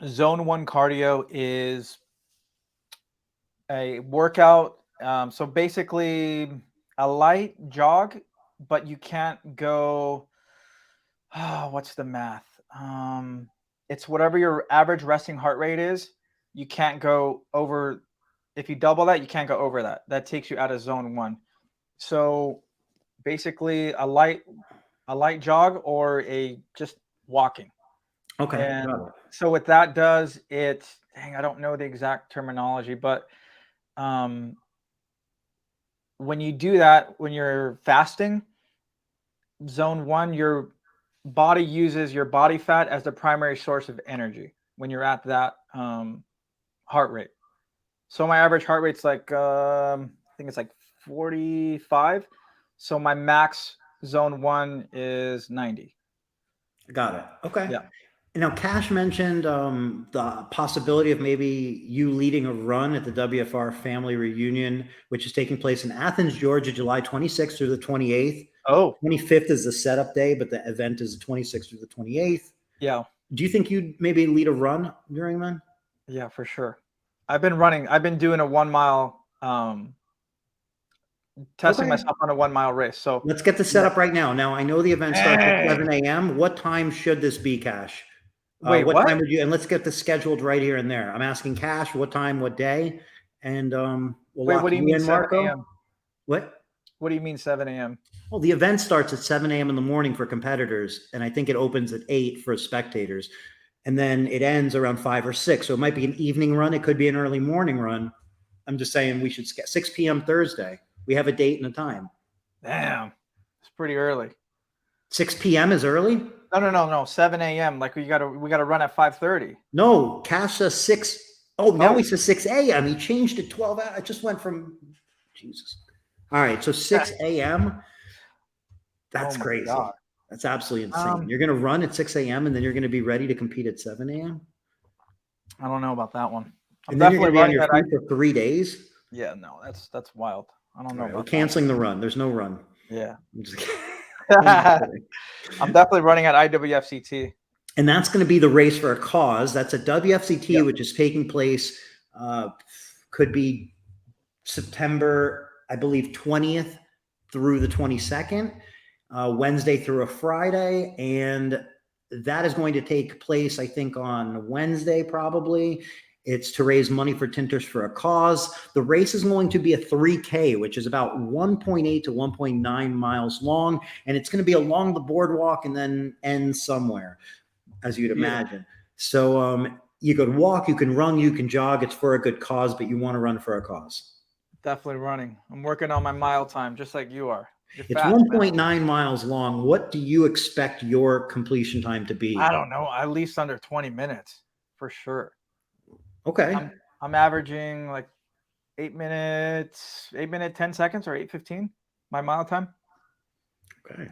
C: Zone 1 cardio is a workout. So basically a light jog, but you can't go, what's the math? It's whatever your average resting heart rate is. You can't go over. If you double that, you can't go over that. That takes you out of zone 1. So basically a light jog or a just walking.
A: Okay.
C: And so what that does, I don't know the exact terminology, but when you do that, when you're fasting, zone 1, your body uses your body fat as the primary source of energy when you're at that heart rate. So my average heart rate's like, I think it's like 45. So my max zone 1 is 90.
A: Got it. Okay.
C: Yeah.
A: Now, Cash mentioned the possibility of maybe you leading a run at the WFR family reunion, which is taking place in Athens, Georgia, July 26th through the 28th.
C: Oh,
A: 25th is the setup day, but the event is the 26th through the 28th.
C: Yeah.
A: Do you think you'd maybe lead a run during then?
C: Yeah, for sure. I've been doing a 1 mile, testing
A: Okay.
C: myself on a 1 mile race. So
A: Let's get the setup right now. Now, I know the event starts at
C: Hey.
A: 7 a.m. What time should this be, Cash?
C: Wait,
A: What
C: what?
A: time would you, and let's get this scheduled right here and there. I'm asking Cash, what time, what day? And we'll
C: Wait,
A: lock
C: what do you
A: you
C: mean
A: in,
C: 7
A: Marco.
C: a.m.?
A: What?
C: What do you mean 7 a.m.?
A: Well, the event starts at 7 a.m. in the morning for competitors, and I think it opens at 8 for spectators. And then it ends around 5 or 6. So it might be an evening run. It could be an early morning run. I'm just saying we should 6 p.m. Thursday. We have a date and a time.
C: Damn, it's pretty early.
A: 6 p.m. is early?
C: No. 7 a.m. Like we gotta run at 5:30.
A: No, Cash says 6. Oh, now
C: Oh.
A: he says 6 a.m. He changed it 12 hours. I just went from Jesus. All right, so 6 a.m. That's
C: Oh my
A: crazy.
C: God.
A: That's absolutely insane. You're going to run at 6 a.m. and then you're going to be ready to compete at 7 a.m.
C: I don't know about that one.
A: And then you're going to be on your feet for 3 days.
C: Yeah, no, that's wild. I don't know.
A: Right, we're
C: about
A: canceling the run. There's no run.
C: Yeah.
A: I'm just kidding.
C: I'm definitely running at IWFCT.
A: And that's going to be the race for a cause. That's a WFCT,
C: Yep.
A: which is taking place, could be September, I believe, 20th through the 22nd, Wednesday through a Friday. And that is going to take place, I think, on Wednesday, probably. It's to raise money for Tinters for a Cause. The race is going to be a 3K, which is about 1.8 to 1.9 miles long. And it's going to be along the boardwalk and then end somewhere, as you'd imagine. So you could walk, you can run, you can jog. It's for a good cause, but you want to run for a cause.
C: Definitely running. I'm working on my mile time, just like you are.
A: It's 1.9 miles long. What do you expect your completion time to be?
C: I don't know. At least under 20 minutes for sure.
A: Okay.
C: I'm averaging like 8 minutes, 10 seconds or 8:15, my mile time.
A: Okay.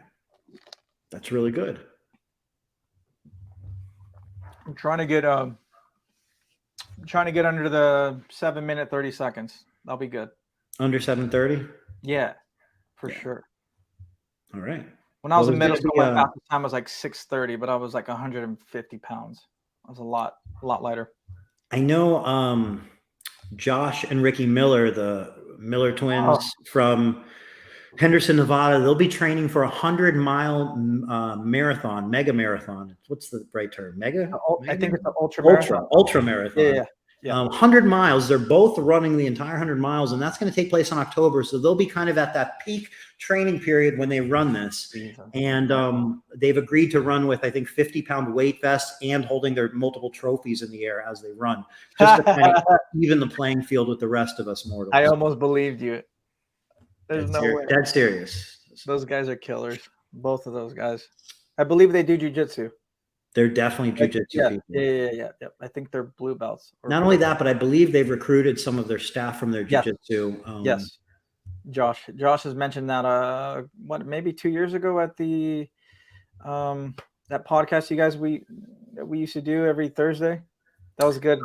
A: That's really good.
C: I'm trying to get under the 7 minute 30 seconds. That'll be good.
A: Under 7:30?
C: Yeah, for sure.
A: All right.
C: When I was in middle school, my fastest time was like 6:30, but I was like 150 pounds. I was a lot lighter.
A: I know Josh and Ricky Miller, the Miller twins from Henderson, Nevada, they'll be training for a 100-mile marathon, mega marathon. What's the right term? Mega?
C: I think it's the ultra marathon.
A: Yeah. 100 miles. They're both running the entire 100 miles, and that's going to take place in October. So they'll be kind of at that peak training period when they run this. And they've agreed to run with, I think, 50-pound weight vests and holding their multiple trophies in the air as they run, just to kind of even the playing field with the rest of us mortals.
C: I almost believed you. There's no way.
A: Dead serious.
C: Those guys are killers. Both of those guys. I believe they do jujitsu.
A: They're definitely jujitsu people.
C: Yeah. I think they're blue belts.
A: Not only that, but I believe they've recruited some of their staff from their jujitsu.
C: Yes. Josh has mentioned that maybe 2 years ago at the that podcast you guys we used to do every Thursday. That was good.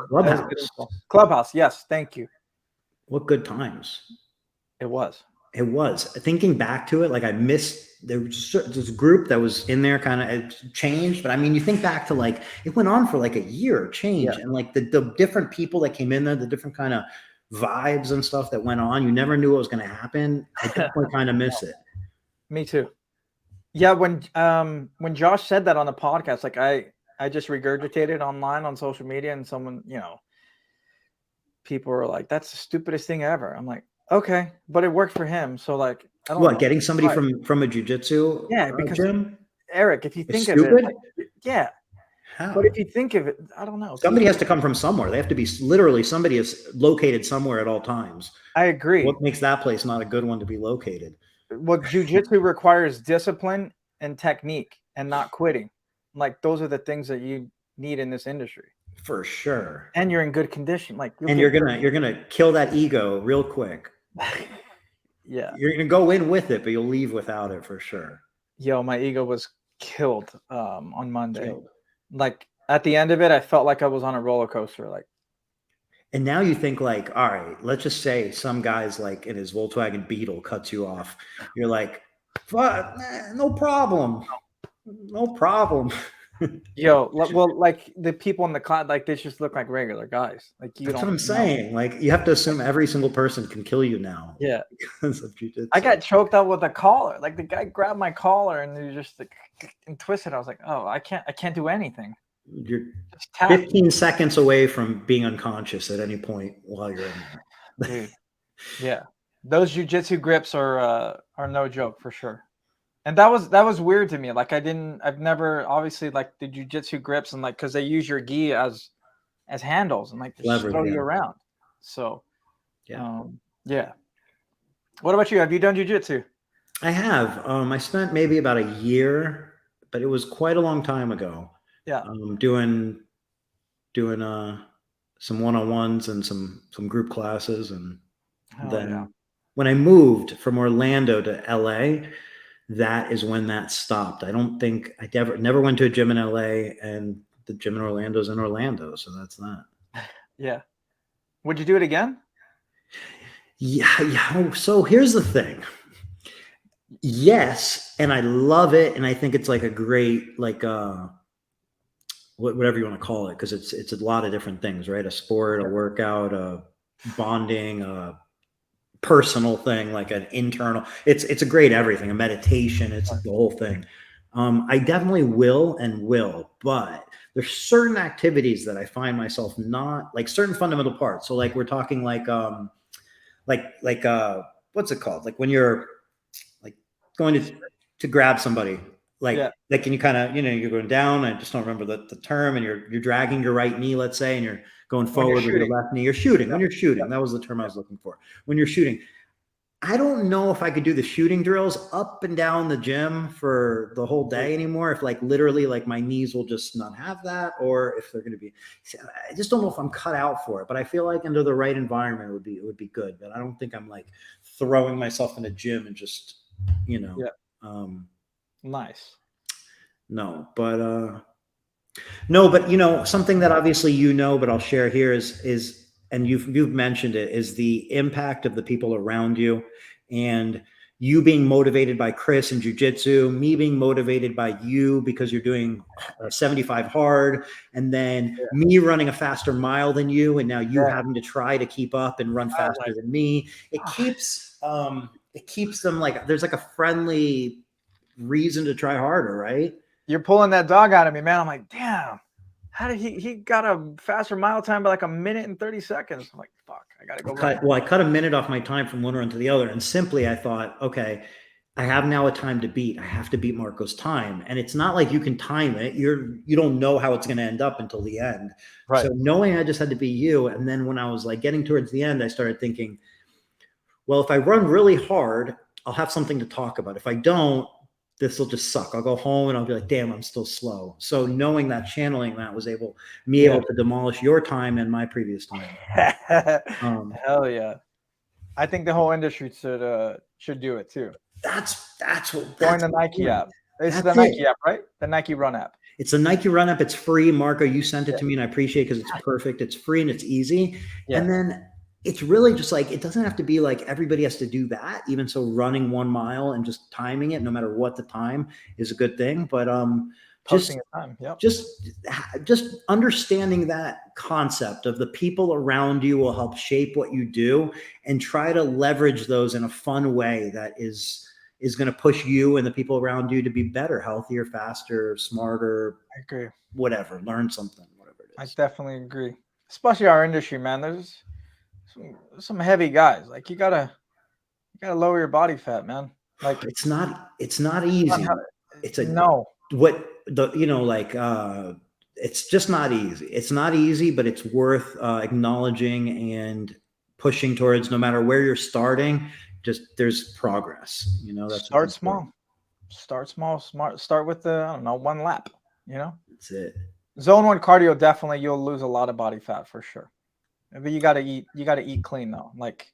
C: Clubhouse. Yes, thank you.
A: What good times.
C: It was.
A: Thinking back to it, like I missed, there was this group that was in there kind of changed. But I mean, you think back to like, it went on for like a year change. And like the different people that came in there, the different kind of vibes and stuff that went on, you never knew what was going to happen. I definitely kind of miss it.
C: Me too. Yeah. When Josh said that on the podcast, like I just regurgitated online on social media, and someone, people were like, that's the stupidest thing ever. I'm like, okay, but it worked for him. So like, I don't know.
A: Getting somebody from a jiu-jitsu gym?
C: Eric, if you think of
A: it,
C: How? But if you think of it, I don't know.
A: Somebody has to come from somewhere. They have to be literally, somebody is located somewhere at all times.
C: I agree.
A: What makes that place not a good one to be located?
C: Well, jiu-jitsu requires discipline and technique and not quitting. Like those are the things that you need in this industry.
A: For sure.
C: And you're in good condition. Like
A: you're gonna kill that ego real quick.
C: Yeah.
A: You're gonna go in with it, but you'll leave without it for sure.
C: Yo, my ego was killed on Monday. Like at the end of it, I felt like I was on a roller coaster. Like,
A: and now you think like, all right, let's just say some guy's like in his Volkswagen Beetle cuts you off. You're like, no problem. No problem.
C: well, like the people in the class, like they just look like regular guys. Like you
A: That's
C: don't
A: what I'm
C: know.
A: saying. Like you have to assume every single person can kill you now.
C: Yeah.
A: Because of jujitsu.
C: I got choked up with a collar. Like the guy grabbed my collar and he just like and twisted. I was like, oh, I can't do anything.
A: You're
C: Just tap
A: 15 seconds away from being unconscious at any point while you're in there.
C: dude. Yeah. Those jujitsu grips are no joke for sure. And that was weird to me. Like I've never obviously like the jujitsu grips and like because they use your gi as handles and like just
A: Leverage,
C: throw
A: yeah.
C: you around. So
A: Yeah.
C: yeah. What about you? Have you done jujitsu?
A: I have. I spent maybe about a year, but it was quite a long time ago.
C: Yeah.
A: Doing some one-on-ones and some group classes, and then when I moved from Orlando to LA, that is when that stopped. I don't think I never went to a gym in LA, and the gym in Orlando is in Orlando, so that's that.
C: Yeah. Would you do it again?
A: Yeah. So here's the thing. Yes, and I love it, and I think it's like a great whatever you want to call it, because it's a lot of different things, right? A sport, a workout, a bonding, a personal thing, like an internal. It's a great everything, a meditation. It's the whole thing. I definitely will, but there's certain activities that I find myself not like certain fundamental parts. So like we're talking like what's it called? Like when you're like going to grab somebody, like can you kind of, you're going down, I just don't remember the term, and you're dragging your right knee, let's say, and you're going forward with your left knee. You're shooting. When you're shooting, that was the term I was looking for. When you're shooting, I don't know if I could do the shooting drills up and down the gym for the whole day anymore. If like literally like my knees will just not have that, or if they're going to be, I just don't know if I'm cut out for it, but I feel like under the right environment it would be good. But I don't think I'm like throwing myself in a gym and just,
C: nice.
A: No, but something that obviously, but I'll share here is, and you've mentioned it, is the impact of the people around you, and you being motivated by Chris and jujitsu, me being motivated by you because you're doing 75 hard, and then me running a faster mile than you, and now you having to try to keep up and run faster than me. It keeps them like there's like a friendly reason to try harder, right?
C: You're pulling that dog out of me, man. I'm like, damn. How did he got a faster mile time by like 1 minute and 30 seconds? I'm like, fuck, I gotta go.
A: I cut a minute off my time from one run to the other, and simply I thought, okay, I have now a time to beat. I have to beat Marco's time, and it's not like you can time it. You don't know how it's going to end up until the end. Right. So knowing I just had to beat you, and then when I was like getting towards the end, I started thinking, well, if I run really hard, I'll have something to talk about. If I don't, this will just suck. I'll go home and I'll be like, damn, I'm still slow. So knowing that, channeling that, was able to demolish your time and my previous time.
C: Hell yeah. I think the whole industry should do it too.
A: That's
C: join the Nike app. It's the Nike app, right? The Nike Run app.
A: It's a Nike Run app. It's free. Marco, you sent it to me, and I appreciate it because it's perfect. It's free and it's easy. Yeah. And then it's really just like, it doesn't have to be like everybody has to do that. Even so, running 1 mile and just timing it, no matter what the time, is a good thing. But just understanding that concept of the people around you will help shape what you do, and try to leverage those in a fun way that is going to push you and the people around you to be better, healthier, faster, smarter.
C: I agree.
A: Whatever, learn something, whatever it is.
C: I definitely agree. Especially our industry, man. There's some heavy guys. Like you gotta lower your body fat, man. Like
A: it's not easy. It's just not easy. It's not easy, but it's worth acknowledging and pushing towards. No matter where you're starting, just there's progress. That's
C: start small. Start small. Start with the 1 lap.
A: That's it.
C: Zone 1 cardio, definitely you'll lose a lot of body fat for sure. But you gotta eat clean though. Like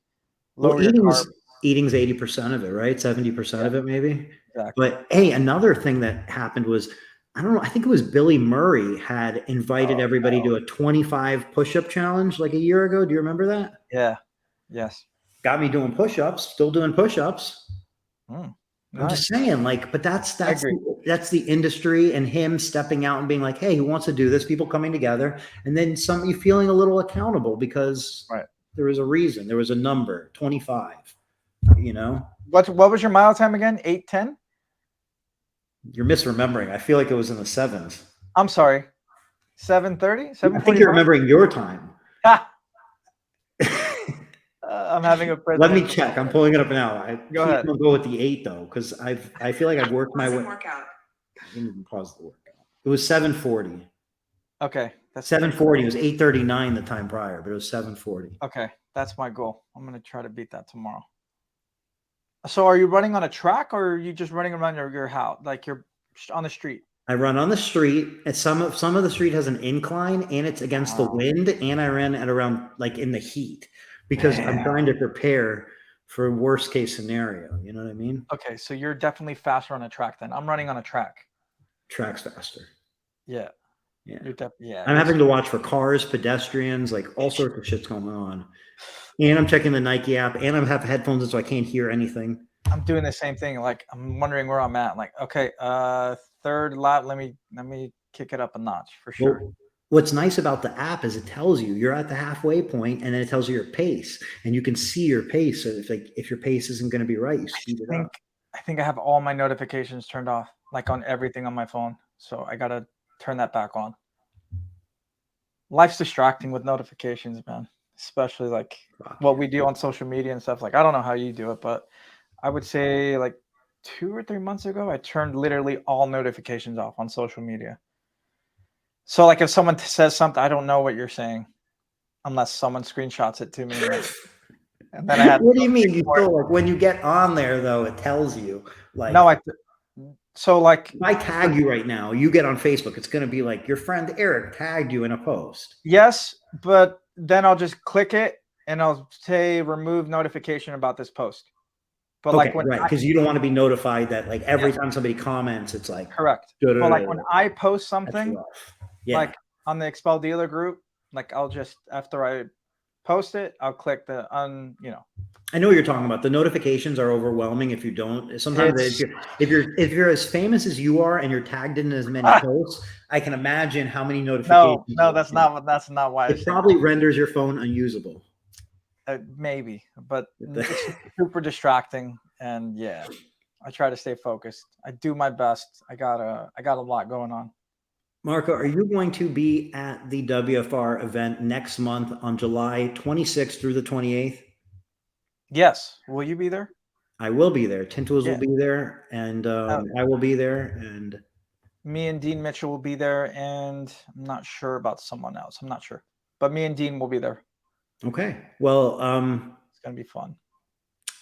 A: eating's 80% of it, right? 70% of it, maybe.
C: Exactly.
A: But hey, another thing that happened was, I don't know, I think it was Billy Murray had invited everybody to a 25 push-up challenge like a year ago. Do you remember that?
C: Yeah. Yes.
A: Got me doing push-ups, still doing push-ups. I'm just saying, like, but that's
C: agree.
A: that's the industry and him stepping out and being like, hey, who wants to do this? People coming together, and then you feeling a little accountable because
C: Right.
A: there was a reason, there was a number, 25. You know,
C: What was your mile time again? 8:10?
A: you're misremembering. I feel like it was in the sevens.
C: I'm sorry. 7:30?
A: I think you're
C: 7:45?
A: remembering your time.
C: Ha! I'm having a
A: Let me
C: president.
A: check. I'm pulling it up now.
C: Go
A: Please
C: ahead.
A: don't go with the 8 though, because I feel like I've worked my way.
D: Workout.
A: Let me pause the workout. It was 7:40.
C: Okay. That's
A: 7:40. It was 8:39 the time prior, but it was 7:40.
C: okay. That's my goal. I'm gonna try to beat that tomorrow. So are you running on a track or are you just running around your house? Like you're on the street?
A: I run on the street, and some of the street has an incline, and it's against the wind. And I ran at around like in the heat because I'm trying to prepare for worst case scenario. You know what I mean?
C: Okay, so you're definitely faster on a track then. I'm running on a track.
A: Track's faster.
C: Yeah.
A: Yeah.
C: Yeah.
A: I'm having to watch for cars, pedestrians, like all sorts of shit's going on. And I'm checking the Nike app, and I have headphones in so I can't hear anything.
C: I'm doing the same thing. Like I'm wondering where I'm at. Like, okay, third lap. Let me kick it up a notch for sure.
A: Well, what's nice about the app is it tells you you're at the halfway point, and then it tells you your pace, and you can see your pace. So if your pace isn't going to be right, you speed it up.
C: I think I have all my notifications turned off, like on everything on my phone. So I gotta turn that back on. Life's distracting with notifications, man. Especially like what we do on social media and stuff. Like I don't know how you do it, but I would say like 2 or 3 months ago, I turned literally all notifications off on social media. So like if someone says something, I don't know what you're saying unless someone screenshots it to me. And then I had.
A: What do you mean? You feel like when you get on there though, it tells you like.
C: No, so like
A: if I tag you right now, you get on Facebook, it's going to be like your friend Eric tagged you in a post.
C: Yes, but then I'll just click it and I'll say remove notification about this post. But
A: okay,
C: like when
A: right, because you don't want to be notified that like every time somebody comments, it's like
C: correct. But like when I post something, like on the XPEL dealer group, like I'll just after I post it, I'll click the
A: I know what you're talking about. The notifications are overwhelming if you don't. Sometimes if you're as famous as you are and you're tagged in as many posts, I can imagine how many notifications.
C: No, that's not why.
A: It probably renders your phone unusable.
C: Maybe, but it's super distracting, and yeah, I try to stay focused. I do my best. I got a lot going on.
A: Marco, are you going to be at the WFR event next month on July 26th through the 28th?
C: Yes. Will you be there?
A: I will be there. Tint Wizdom will be there, and I will be there, and
C: me and Dean Mitchell will be there, and I'm not sure about someone else. I'm not sure, but me and Dean will be there.
A: Okay. Well,
C: it's gonna be fun.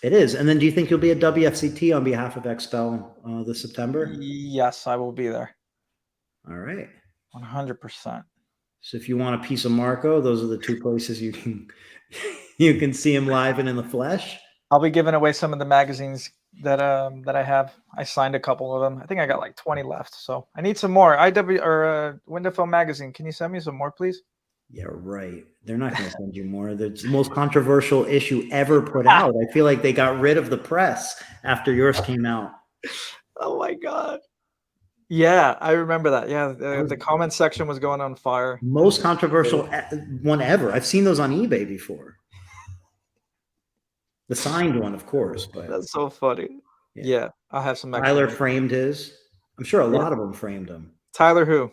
A: It is. And then do you think you'll be at WFCT on behalf of XPEL this September?
C: Yes, I will be there.
A: All right.
C: 100%.
A: So if you want a piece of Marco, those are the two places you can see him live and in the flesh.
C: I'll be giving away some of the magazines that I have. I signed a couple of them. I think I got like 20 left. So I need some more. Window Film magazine. Can you send me some more, please?
A: Yeah, right. They're not going to send you more. It's the most controversial issue ever put out. I feel like they got rid of the press after yours came out.
C: Oh my God. Yeah, I remember that. Yeah, the comment section was going on fire.
A: Most controversial one ever. I've seen those on eBay before. The signed one, of course. But
C: that's so funny. Yeah, I'll have some.
A: Tyler framed his. I'm sure a lot of them framed him.
C: Tyler who?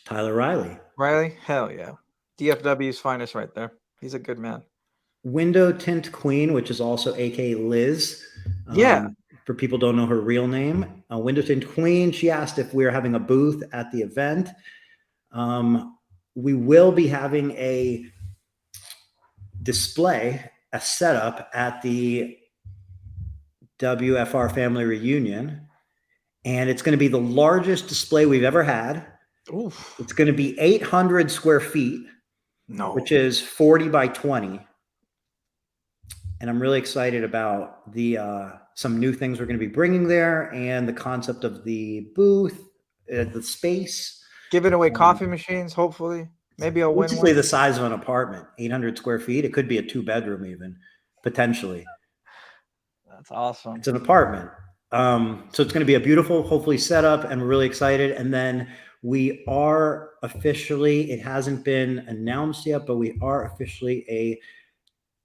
A: Tyler Riley.
C: Riley? Hell yeah. DFW's finest right there. He's a good man.
A: Window Tint Queen, which is also aka Liz.
C: Yeah.
A: For people who don't know her real name, Window Tint Queen. She asked if we were having a booth at the event. We will be having a display, a setup at the WFR family reunion, and it's going to be the largest display we've ever had.
C: Oof.
A: It's going to be 800 square feet, which is 40 by 20. And I'm really excited about the some new things we're going to be bringing there and the concept of the booth, the space.
C: Giving away coffee machines, hopefully. Maybe a win.
A: Basically the size of an apartment, 800 square feet. It could be a 2-bedroom even, potentially.
C: That's awesome.
A: It's an apartment. So it's going to be a beautiful, hopefully setup, and we're really excited. And then we are officially, it hasn't been announced yet, but we are officially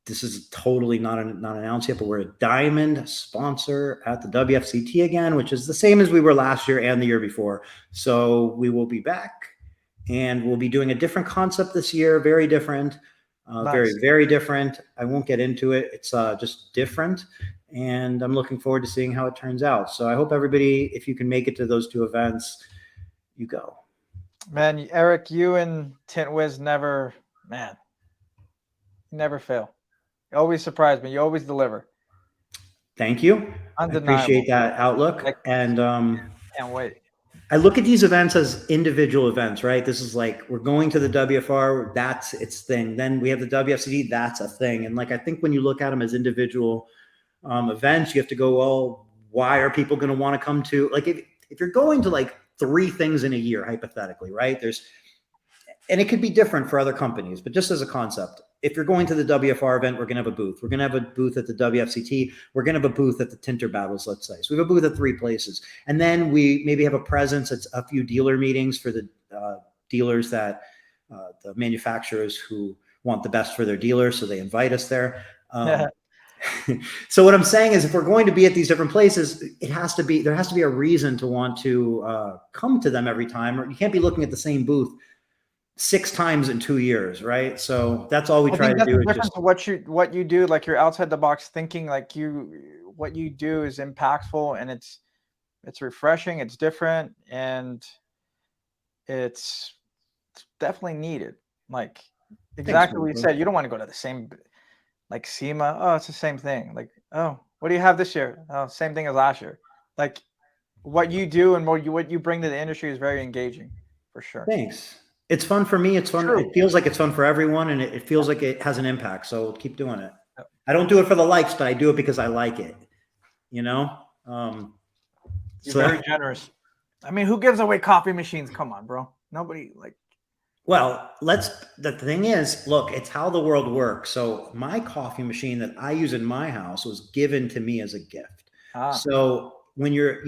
A: this is totally not announced yet, but we're a diamond sponsor at the WFCT again, which is the same as we were last year and the year before. So we will be back, and we'll be doing a different concept this year, very different,
C: Nice.
A: very different. I won't get into it. It's just different. And I'm looking forward to seeing how it turns out. So I hope everybody, if you can make it to those two events, you go.
C: Man, Eric, you and Tint Wiz never fail. You always surprise me. You always deliver.
A: Thank you.
C: Undeniable.
A: I appreciate that outlook. And
C: can't wait.
A: I look at these events as individual events, right? This is like, we're going to the WFR, that's its thing. Then we have the WFCD, that's a thing. And like, I think when you look at them as individual events, you have to go, well, why are people going to want to come to, like, if you're going to like 3 things in a year, hypothetically, right? And it could be different for other companies, but just as a concept, if you're going to the WFR event, we're going to have a booth. We're going to have a booth at the WFCT. We're going to have a booth at the Tinter Battles, let's say. So we have a booth at 3 places. And then we maybe have a presence at a few dealer meetings for the dealers that, the manufacturers who want the best for their dealers. So they invite us there. So what I'm saying is, if we're going to be at these different places, there has to be a reason to want to come to them every time, or you can't be looking at the same booth 6 times in 2 years, right? So that's all we try to do.
C: The difference of what you do, like you're outside the box thinking, like what you do is impactful, and it's refreshing, it's different, and it's definitely needed. Like exactly what you said, you don't want to go to the same, like SEMA. Oh, it's the same thing. Like, oh, what do you have this year? Oh, same thing as last year. Like what you do and what you bring to the industry is very engaging, for sure.
A: Thanks. It's fun for me. It's fun. True. It feels like it's fun for everyone, and it feels like it has an impact. So keep doing it. I don't do it for the likes, but I do it because I like it. You know?
C: You're very generous. I mean, who gives away coffee machines? Come on, bro. Nobody like.
A: Well, the thing is, look, it's how the world works. So my coffee machine that I use in my house was given to me as a gift. So when you're,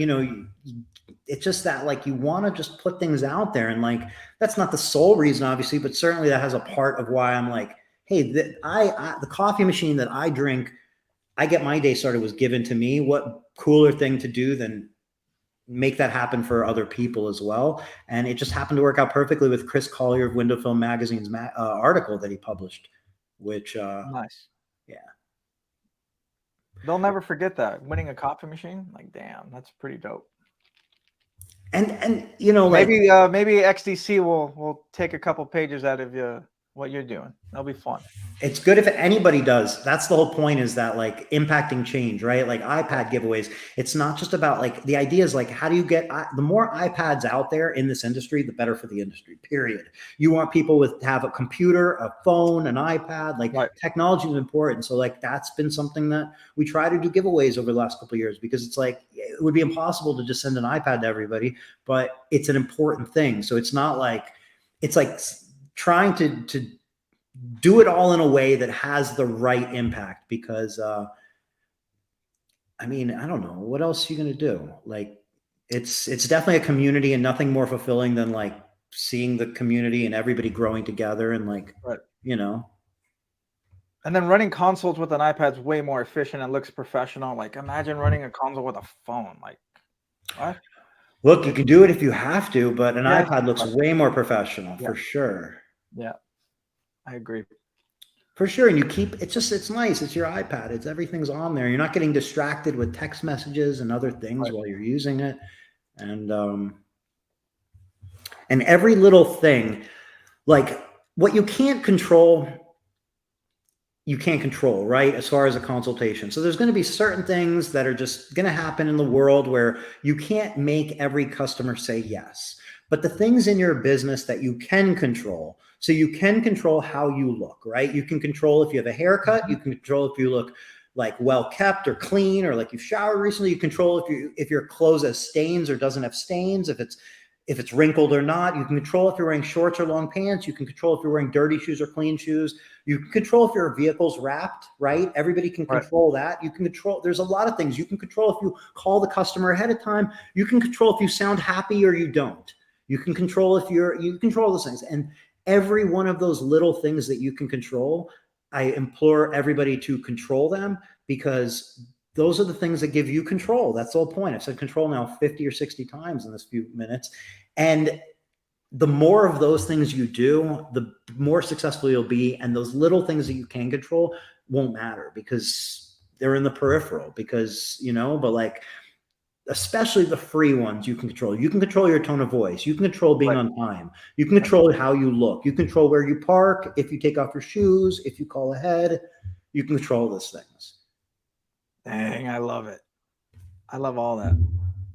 A: it's just that, like, you want to just put things out there, and like, that's not the sole reason, obviously, but certainly that has a part of why I'm like, hey, the coffee machine that I drink, I get my day started, was given to me. What cooler thing to do than make that happen for other people as well? And it just happened to work out perfectly with Chris Collier of Window Film Magazine's article that he published, which
C: nice.
A: Yeah.
C: They'll never forget that. Winning a coffee machine, like, damn, that's pretty dope.
A: And like,
C: maybe XDC will take a couple pages out of what you're doing. That'll be fun.
A: It's good if anybody does. That's the whole point, is that, like, impacting change, right? Like iPad giveaways. It's not just about, like, the idea is, like, how do you get the more iPads out there in this industry, the better for the industry, period. You want people to have a computer, a phone, an iPad, like, right. Technology is important. So, like, that's been something that we try to do giveaways over the last couple of years, because it's like, it would be impossible to just send an iPad to everybody, but it's an important thing. So it's not like, it's like trying to do it all in a way that has the right impact, because I mean, I don't know, what else are you going to do? Like, it's definitely a community, and nothing more fulfilling than, like, seeing the community and everybody growing together, and, like, right.
C: And then running consoles with an iPad is way more efficient and looks professional. Like, imagine running a console with a phone. Like, what?
A: Look, you can do it if you have to, but an iPad looks way more professional, for sure.
C: Yeah, I agree.
A: For sure. And it's nice. It's your iPad. Everything's on there. You're not getting distracted with text messages and other things while you're using it. And every little thing, like, what you can't control, right? As far as a consultation. So there's going to be certain things that are just going to happen in the world where you can't make every customer say yes. But the things in your business that you can control, so you can control how you look, right? You can control if you have a haircut. You can control if you look, like, well kept or clean, or like you've showered recently. You control if your clothes has stains or doesn't have stains. If it's, if it's wrinkled or not. You can control if you're wearing shorts or long pants. You can control if you're wearing dirty shoes or clean shoes. You can control if your vehicle's wrapped, right? Everybody can control that. You can control, there's a lot of things. You can control if you call the customer ahead of time. You can control if you sound happy or you don't. You can control if you control those things. And every one of those little things that you can control, I implore everybody to control them, because those are the things that give you control. That's the whole point. I've said control now 50 or 60 times in this few minutes. And the more of those things you do, the more successful you'll be. And those little things that you can control won't matter because they're in the peripheral, because, but like, especially the free ones you can control. You can control your tone of voice. You can control being on time. You can control how you look. You control where you park. If you take off your shoes, if you call ahead, you can control those things.
C: Dang, I love it. I love all that.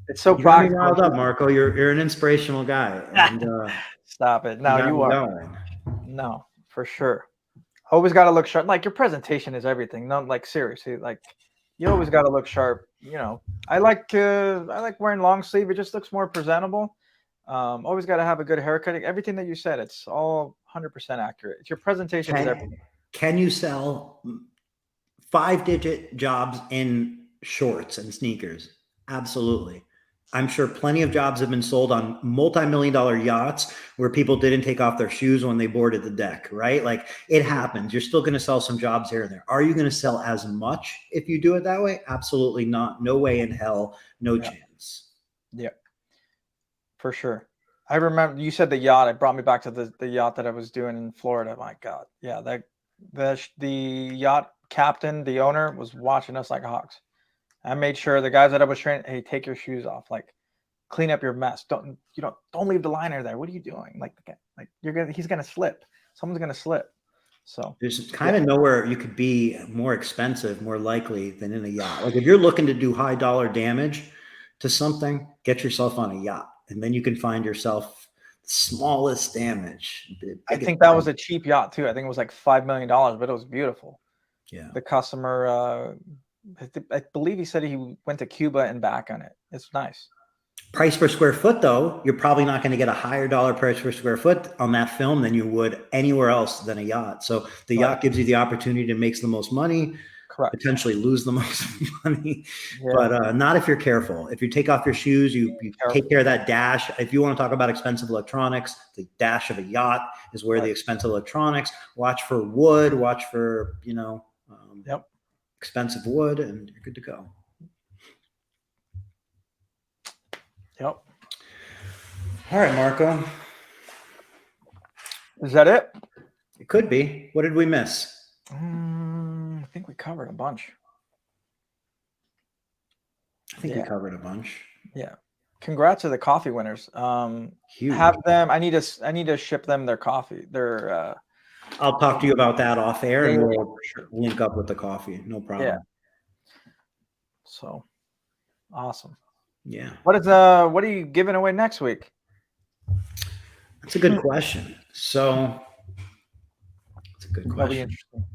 C: It's so practical.
A: Riled up, Marco. You're an inspirational guy. And
C: stop it. No, you are. Going. No, for sure. Always got to look sharp. Like, your presentation is everything. No, like, seriously, like, you always got to look sharp. I like wearing long sleeve. It just looks more presentable. Always got to have a good haircut. Everything that you said, it's all 100% accurate. It's your presentation is everything.
A: Can you sell 5-digit jobs in shorts and sneakers? Absolutely. I'm sure plenty of jobs have been sold on multi-million-dollar yachts where people didn't take off their shoes when they boarded the deck, right? Like, it happens. You're still going to sell some jobs here and there. Are you going to sell as much if you do it that way? Absolutely not. No way in hell. No chance.
C: Yeah, for sure. I remember you said the yacht. It brought me back to the yacht that I was doing in Florida. My God. Yeah, the yacht captain, the owner, was watching us like hawks. I made sure the guys that I was training, hey, take your shoes off, like, clean up your mess. Don't leave the liner there. What are you doing? He's gonna slip. Someone's gonna slip. So
A: there's kind of nowhere you could be more expensive, more likely than in a yacht. Like, if you're looking to do high dollar damage to something, get yourself on a yacht, and then you can find yourself the smallest damage.
C: I think that was a cheap yacht too. I think it was like $5 million, but it was beautiful.
A: Yeah.
C: The customer, I believe he said he went to Cuba and back on it. It's nice.
A: Price per square foot, though, you're probably not going to get a higher dollar price per square foot on that film than you would anywhere else than a yacht. So the yacht gives you the opportunity to make the most money, potentially lose the most money, but not if you're careful. If you take off your shoes, you take care of that dash. If you want to talk about expensive electronics, the dash of a yacht is where the expensive electronics. Watch for wood. Watch for expensive wood, and you're good to go.
C: Yep.
A: All right, Marco.
C: Is that it?
A: It could be. What did we miss?
C: I think we covered a bunch.
A: I think we covered a bunch.
C: Yeah. Congrats to the coffee winners.
A: Huge.
C: Have them. I need to ship them their coffee.
A: I'll talk to you about that off air, and we'll link up with the coffee. No problem.
C: Yeah. So awesome.
A: Yeah.
C: What are you giving away next week?
A: That's a good question. So it's a good question.
C: That'll be interesting.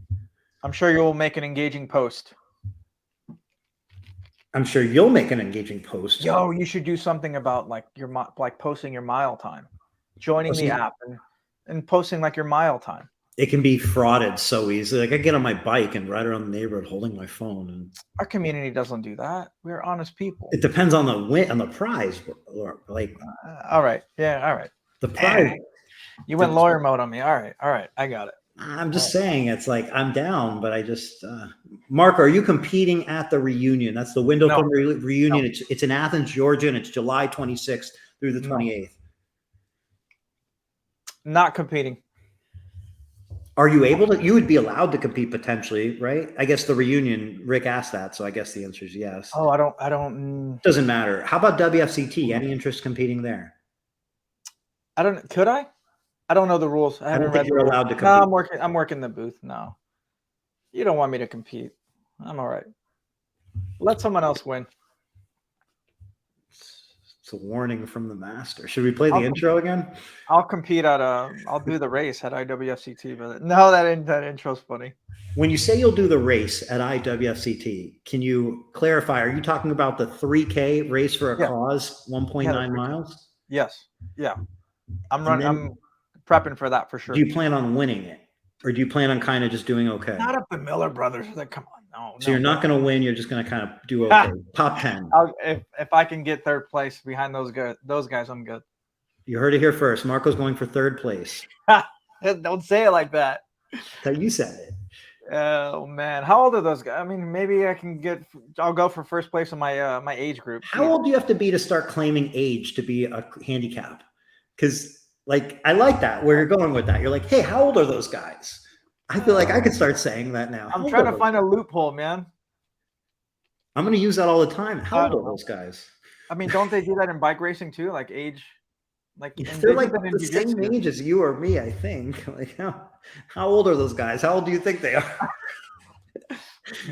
C: I'm sure you'll make an engaging post.
A: I'm sure you'll make an engaging post.
C: Yo, you should do something about like posting your mile time, joining the app and posting like your mile time.
A: It can be frauded so easily. Like, I get on my bike and ride around the neighborhood holding my phone. And
C: our community doesn't do that. We're honest people.
A: It depends on the prize. Like,
C: all right, yeah, all right.
A: The prize.
C: You went lawyer mode on me. All right, I got it.
A: I'm just saying, it's like, I'm down, but I just Mark, are you competing at the reunion? That's the Window Tint reunion. No. It's in Athens, Georgia, and it's July 26th through the 28th.
C: Not competing.
A: Are you able to? You would be allowed to compete potentially, right? I guess the reunion. Rick asked that, so I guess the answer is yes.
C: Oh, I don't.
A: Doesn't matter. How about WFCT? Any interest competing there?
C: Could I? I don't know the rules.
A: I don't think you're allowed to compete.
C: No, I'm working the booth. No, you don't want me to compete. I'm all right. Let someone else win.
A: It's a warning from the master. Should we play the intro again?
C: I'll compete I'll do the race at IWFCT, but no, that intro's funny.
A: When you say you'll do the race at IWFCT, can you clarify? Are you talking about the 3K race for a cause, 1.9 miles?
C: Yes. Yeah, I'm
A: And
C: running.
A: then
C: I'm prepping for that for sure.
A: do you plan on winning it, or do you plan on kind of just doing okay?
C: Not if the Miller brothers. Like, come on, no.
A: So you're not going to win. You're just going to kind of do okay. Top 10.
C: If I can get third place behind those guys, I'm good.
A: You heard it here first. Marco's going for third place.
C: Don't say it like that.
A: That you said it.
C: Oh man, how old are those guys? I mean, maybe I'll go for first place in my my age group.
A: How old do you have to be to start claiming age to be a handicap? Because like I like that where you're going with that. You're like, hey, how old are those guys? I feel like I could start saying that now.
C: I'm trying to find a loophole, man.
A: I'm going to use that all the time. How old are those guys?
C: I mean, don't they do that in bike racing too? Like age, like
A: they're like the same age as you or me, I think. Like how old are those guys? How old do you think they are?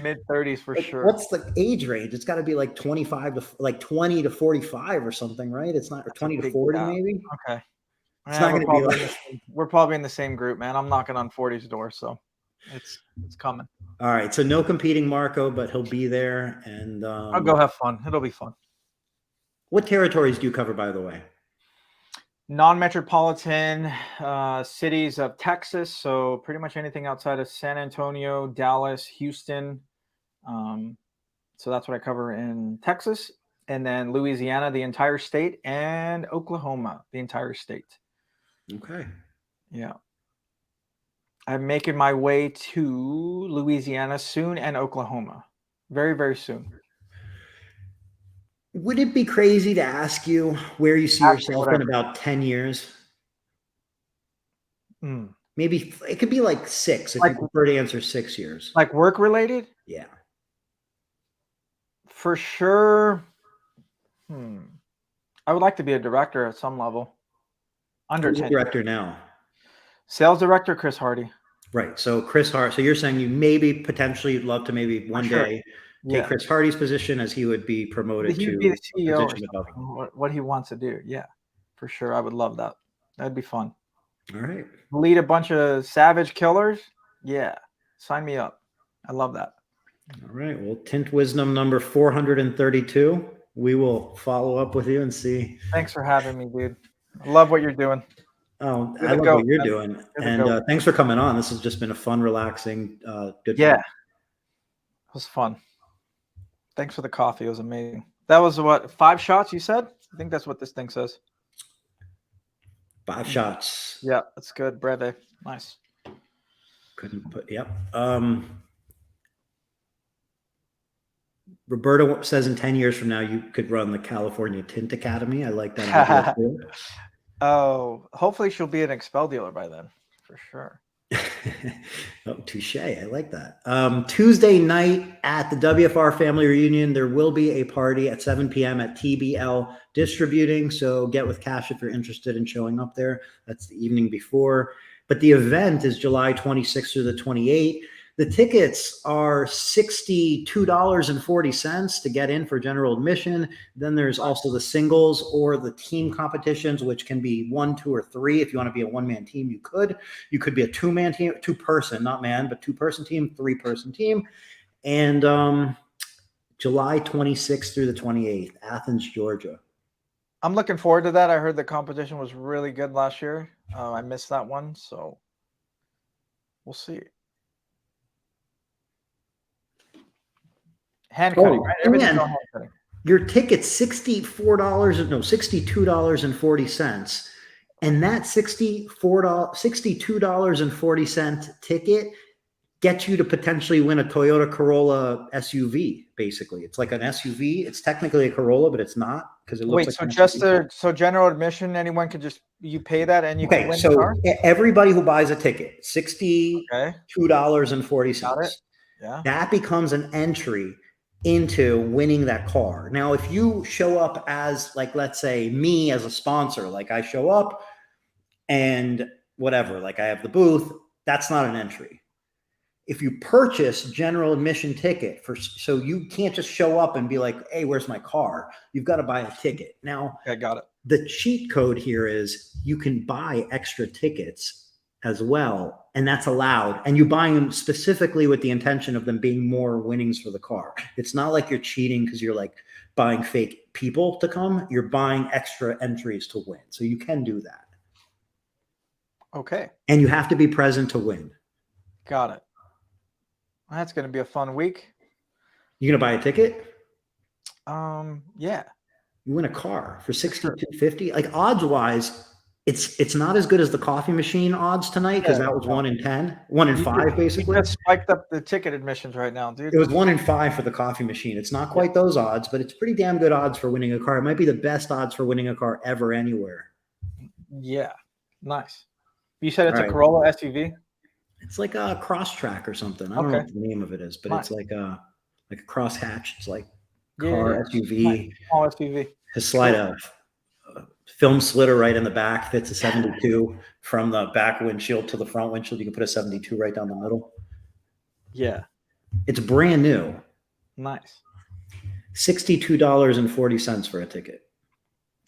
C: Mid-30s for sure.
A: What's the age range? It's got to be like 25 to like 20 to 45 or something, right? It's not, or 20 to 40 maybe.
C: Okay.
A: It's not going to be like
C: we're probably in the same group, man. I'm knocking on 40's door, so it's coming.
A: All right, so no competing Marco, but he'll be there, and
C: I'll go have fun. It'll be fun.
A: What territories do you cover, by the way?
C: Non-metropolitan cities of Texas, so pretty much anything outside of San Antonio, Dallas, Houston. So that's what I cover in Texas, and then Louisiana, the entire state, and Oklahoma, the entire state.
A: Okay.
C: Yeah. I'm making my way to Louisiana soon and Oklahoma very, very soon.
A: Would it be crazy to ask you where you see yourself in about 10 years? Maybe it could be like 6 if you prefer to answer 6 years.
C: Like work related?
A: Yeah.
C: For sure. I would like to be a director at some level. Under 10.
A: Director now.
C: Sales director, Chris Hardy.
A: Right. So Chris Hardy. So you're saying you maybe potentially you'd love to maybe one day take Chris Hardy's position as he would be promoted
C: to
A: be
C: the CEO or what he wants to do. Yeah, for sure. I would love that. That'd be fun.
A: All right.
C: Lead a bunch of savage killers. Yeah. Sign me up. I love that.
A: All right. Well, Tint Wizdom number 432. We will follow up with you and see.
C: Thanks for having me, dude. I love what you're doing.
A: Oh, I love what you're doing. And thanks for coming on. This has just been a fun, relaxing, good.
C: Yeah. It was fun. Thanks for the coffee. It was amazing. That was what, 5 shots you said? I think that's what this thing says.
A: 5 shots.
C: Yeah, that's good. Breve. Nice.
A: Couldn't put, yep. Roberto says in 10 years from now, you could run the California Tint Academy. I like that.
C: Oh, hopefully she'll be an XPEL dealer by then, for sure.
A: Oh, touche. I like that. Tuesday night at the WFR family reunion, there will be a party at 7 p.m. at TBL Distributing. So get with Cash if you're interested in showing up there. That's the evening before. But the event is July 26th through the 28th. The tickets are $62.40 to get in for general admission. Then there's also the singles or the team competitions, which can be 1, 2, or 3. If you want to be a one-man team, you could. You could be a two-man team, two-person, not man, but two-person team, three-person team. And July 26th through the 28th, Athens, Georgia.
C: I'm looking forward to that. I heard the competition was really good last year. I missed that one, so we'll see. Hand cutting, right? Everything's on hand cutting.
A: Your ticket's $62.40. And that $62.40 ticket gets you to potentially win a Toyota Corolla SUV, basically. It's like an SUV. It's technically a Corolla, but it's not because it looks
C: so general admission, anyone could you pay that and you can win the car?
A: Everybody who buys a ticket, $62.40.
C: Got it. Yeah.
A: That becomes an entry into winning that car. Now, if you show up as, like, let's say me as a sponsor, like I show up and whatever, like I have the booth, that's not an entry. If you purchase general admission ticket so you can't just show up and be like, hey, where's my car? You've got to buy a ticket. Now,
C: I got it.
A: The cheat code here is you can buy extra tickets as well, and that's allowed. And you buy them specifically with the intention of them being more winnings for the car. It's not like you're cheating because you're like buying fake people to come. You're buying extra entries to win. So you can do that.
C: Okay.
A: And you have to be present to win.
C: Got it. That's going to be a fun week.
A: You going to buy a ticket?
C: Yeah.
A: You win a car for $62.50. Like odds wise, it's not as good as the coffee machine odds tonight because that was 1 in 10, 1 in 5 basically.
C: You just spiked up the ticket admissions right now, dude.
A: It was 1 in 5 for the coffee machine. It's not quite those odds, but it's pretty damn good odds for winning a car. It might be the best odds for winning a car ever anywhere.
C: Yeah, nice. You said it's
A: All
C: a
A: right.
C: Corolla SUV.
A: It's like a cross track or something. I don't know what the name of it is, but it's like a cross hatch. It's like car SUV.
C: Nice. Small SUV.
A: His slide a film slitter right in the back, fits a 72 from the back windshield to the front windshield. You can put a 72 right down the middle.
C: Yeah.
A: It's brand new.
C: Nice.
A: $62.40 for a ticket.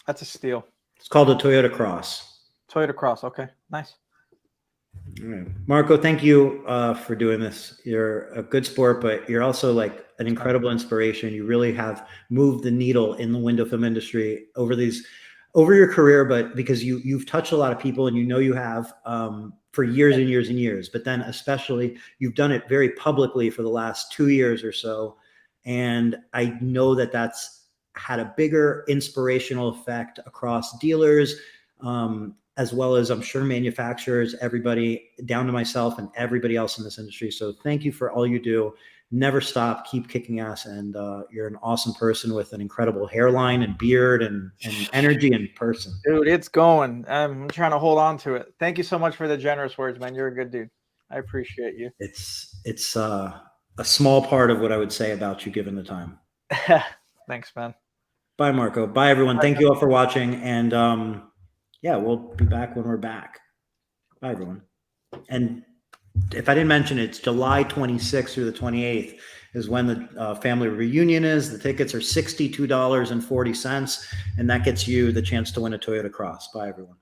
C: That's a steal.
A: It's called a Toyota Cross.
C: Toyota Cross. Okay. Nice.
A: All right. Marco, thank you for doing this. You're a good sport, but you're also like an incredible inspiration. You really have moved the needle in the window film industry over your career, but because you've touched a lot of people and you have for years and years and years, but then especially you've done it very publicly for the last 2 years or so. And I know that that's had a bigger inspirational effect across dealers, as well as I'm sure manufacturers, everybody down to myself and everybody else in this industry. So thank you for all you do. Never stop, keep kicking ass. And you're an awesome person with an incredible hairline and beard and energy in person.
C: Dude, it's going. I'm trying to hold on to it. Thank you so much for the generous words, man. You're a good dude. I appreciate you.
A: It's a small part of what I would say about you given the time.
C: Thanks, man.
A: Bye, Marco. Bye, everyone. Thank you all for watching. And yeah, we'll be back when we're back. Bye, everyone. And if I didn't mention, it's July 26th through the 28th is when the family reunion is. The tickets are $62.40, and that gets you the chance to win a Toyota Cross. Bye, everyone.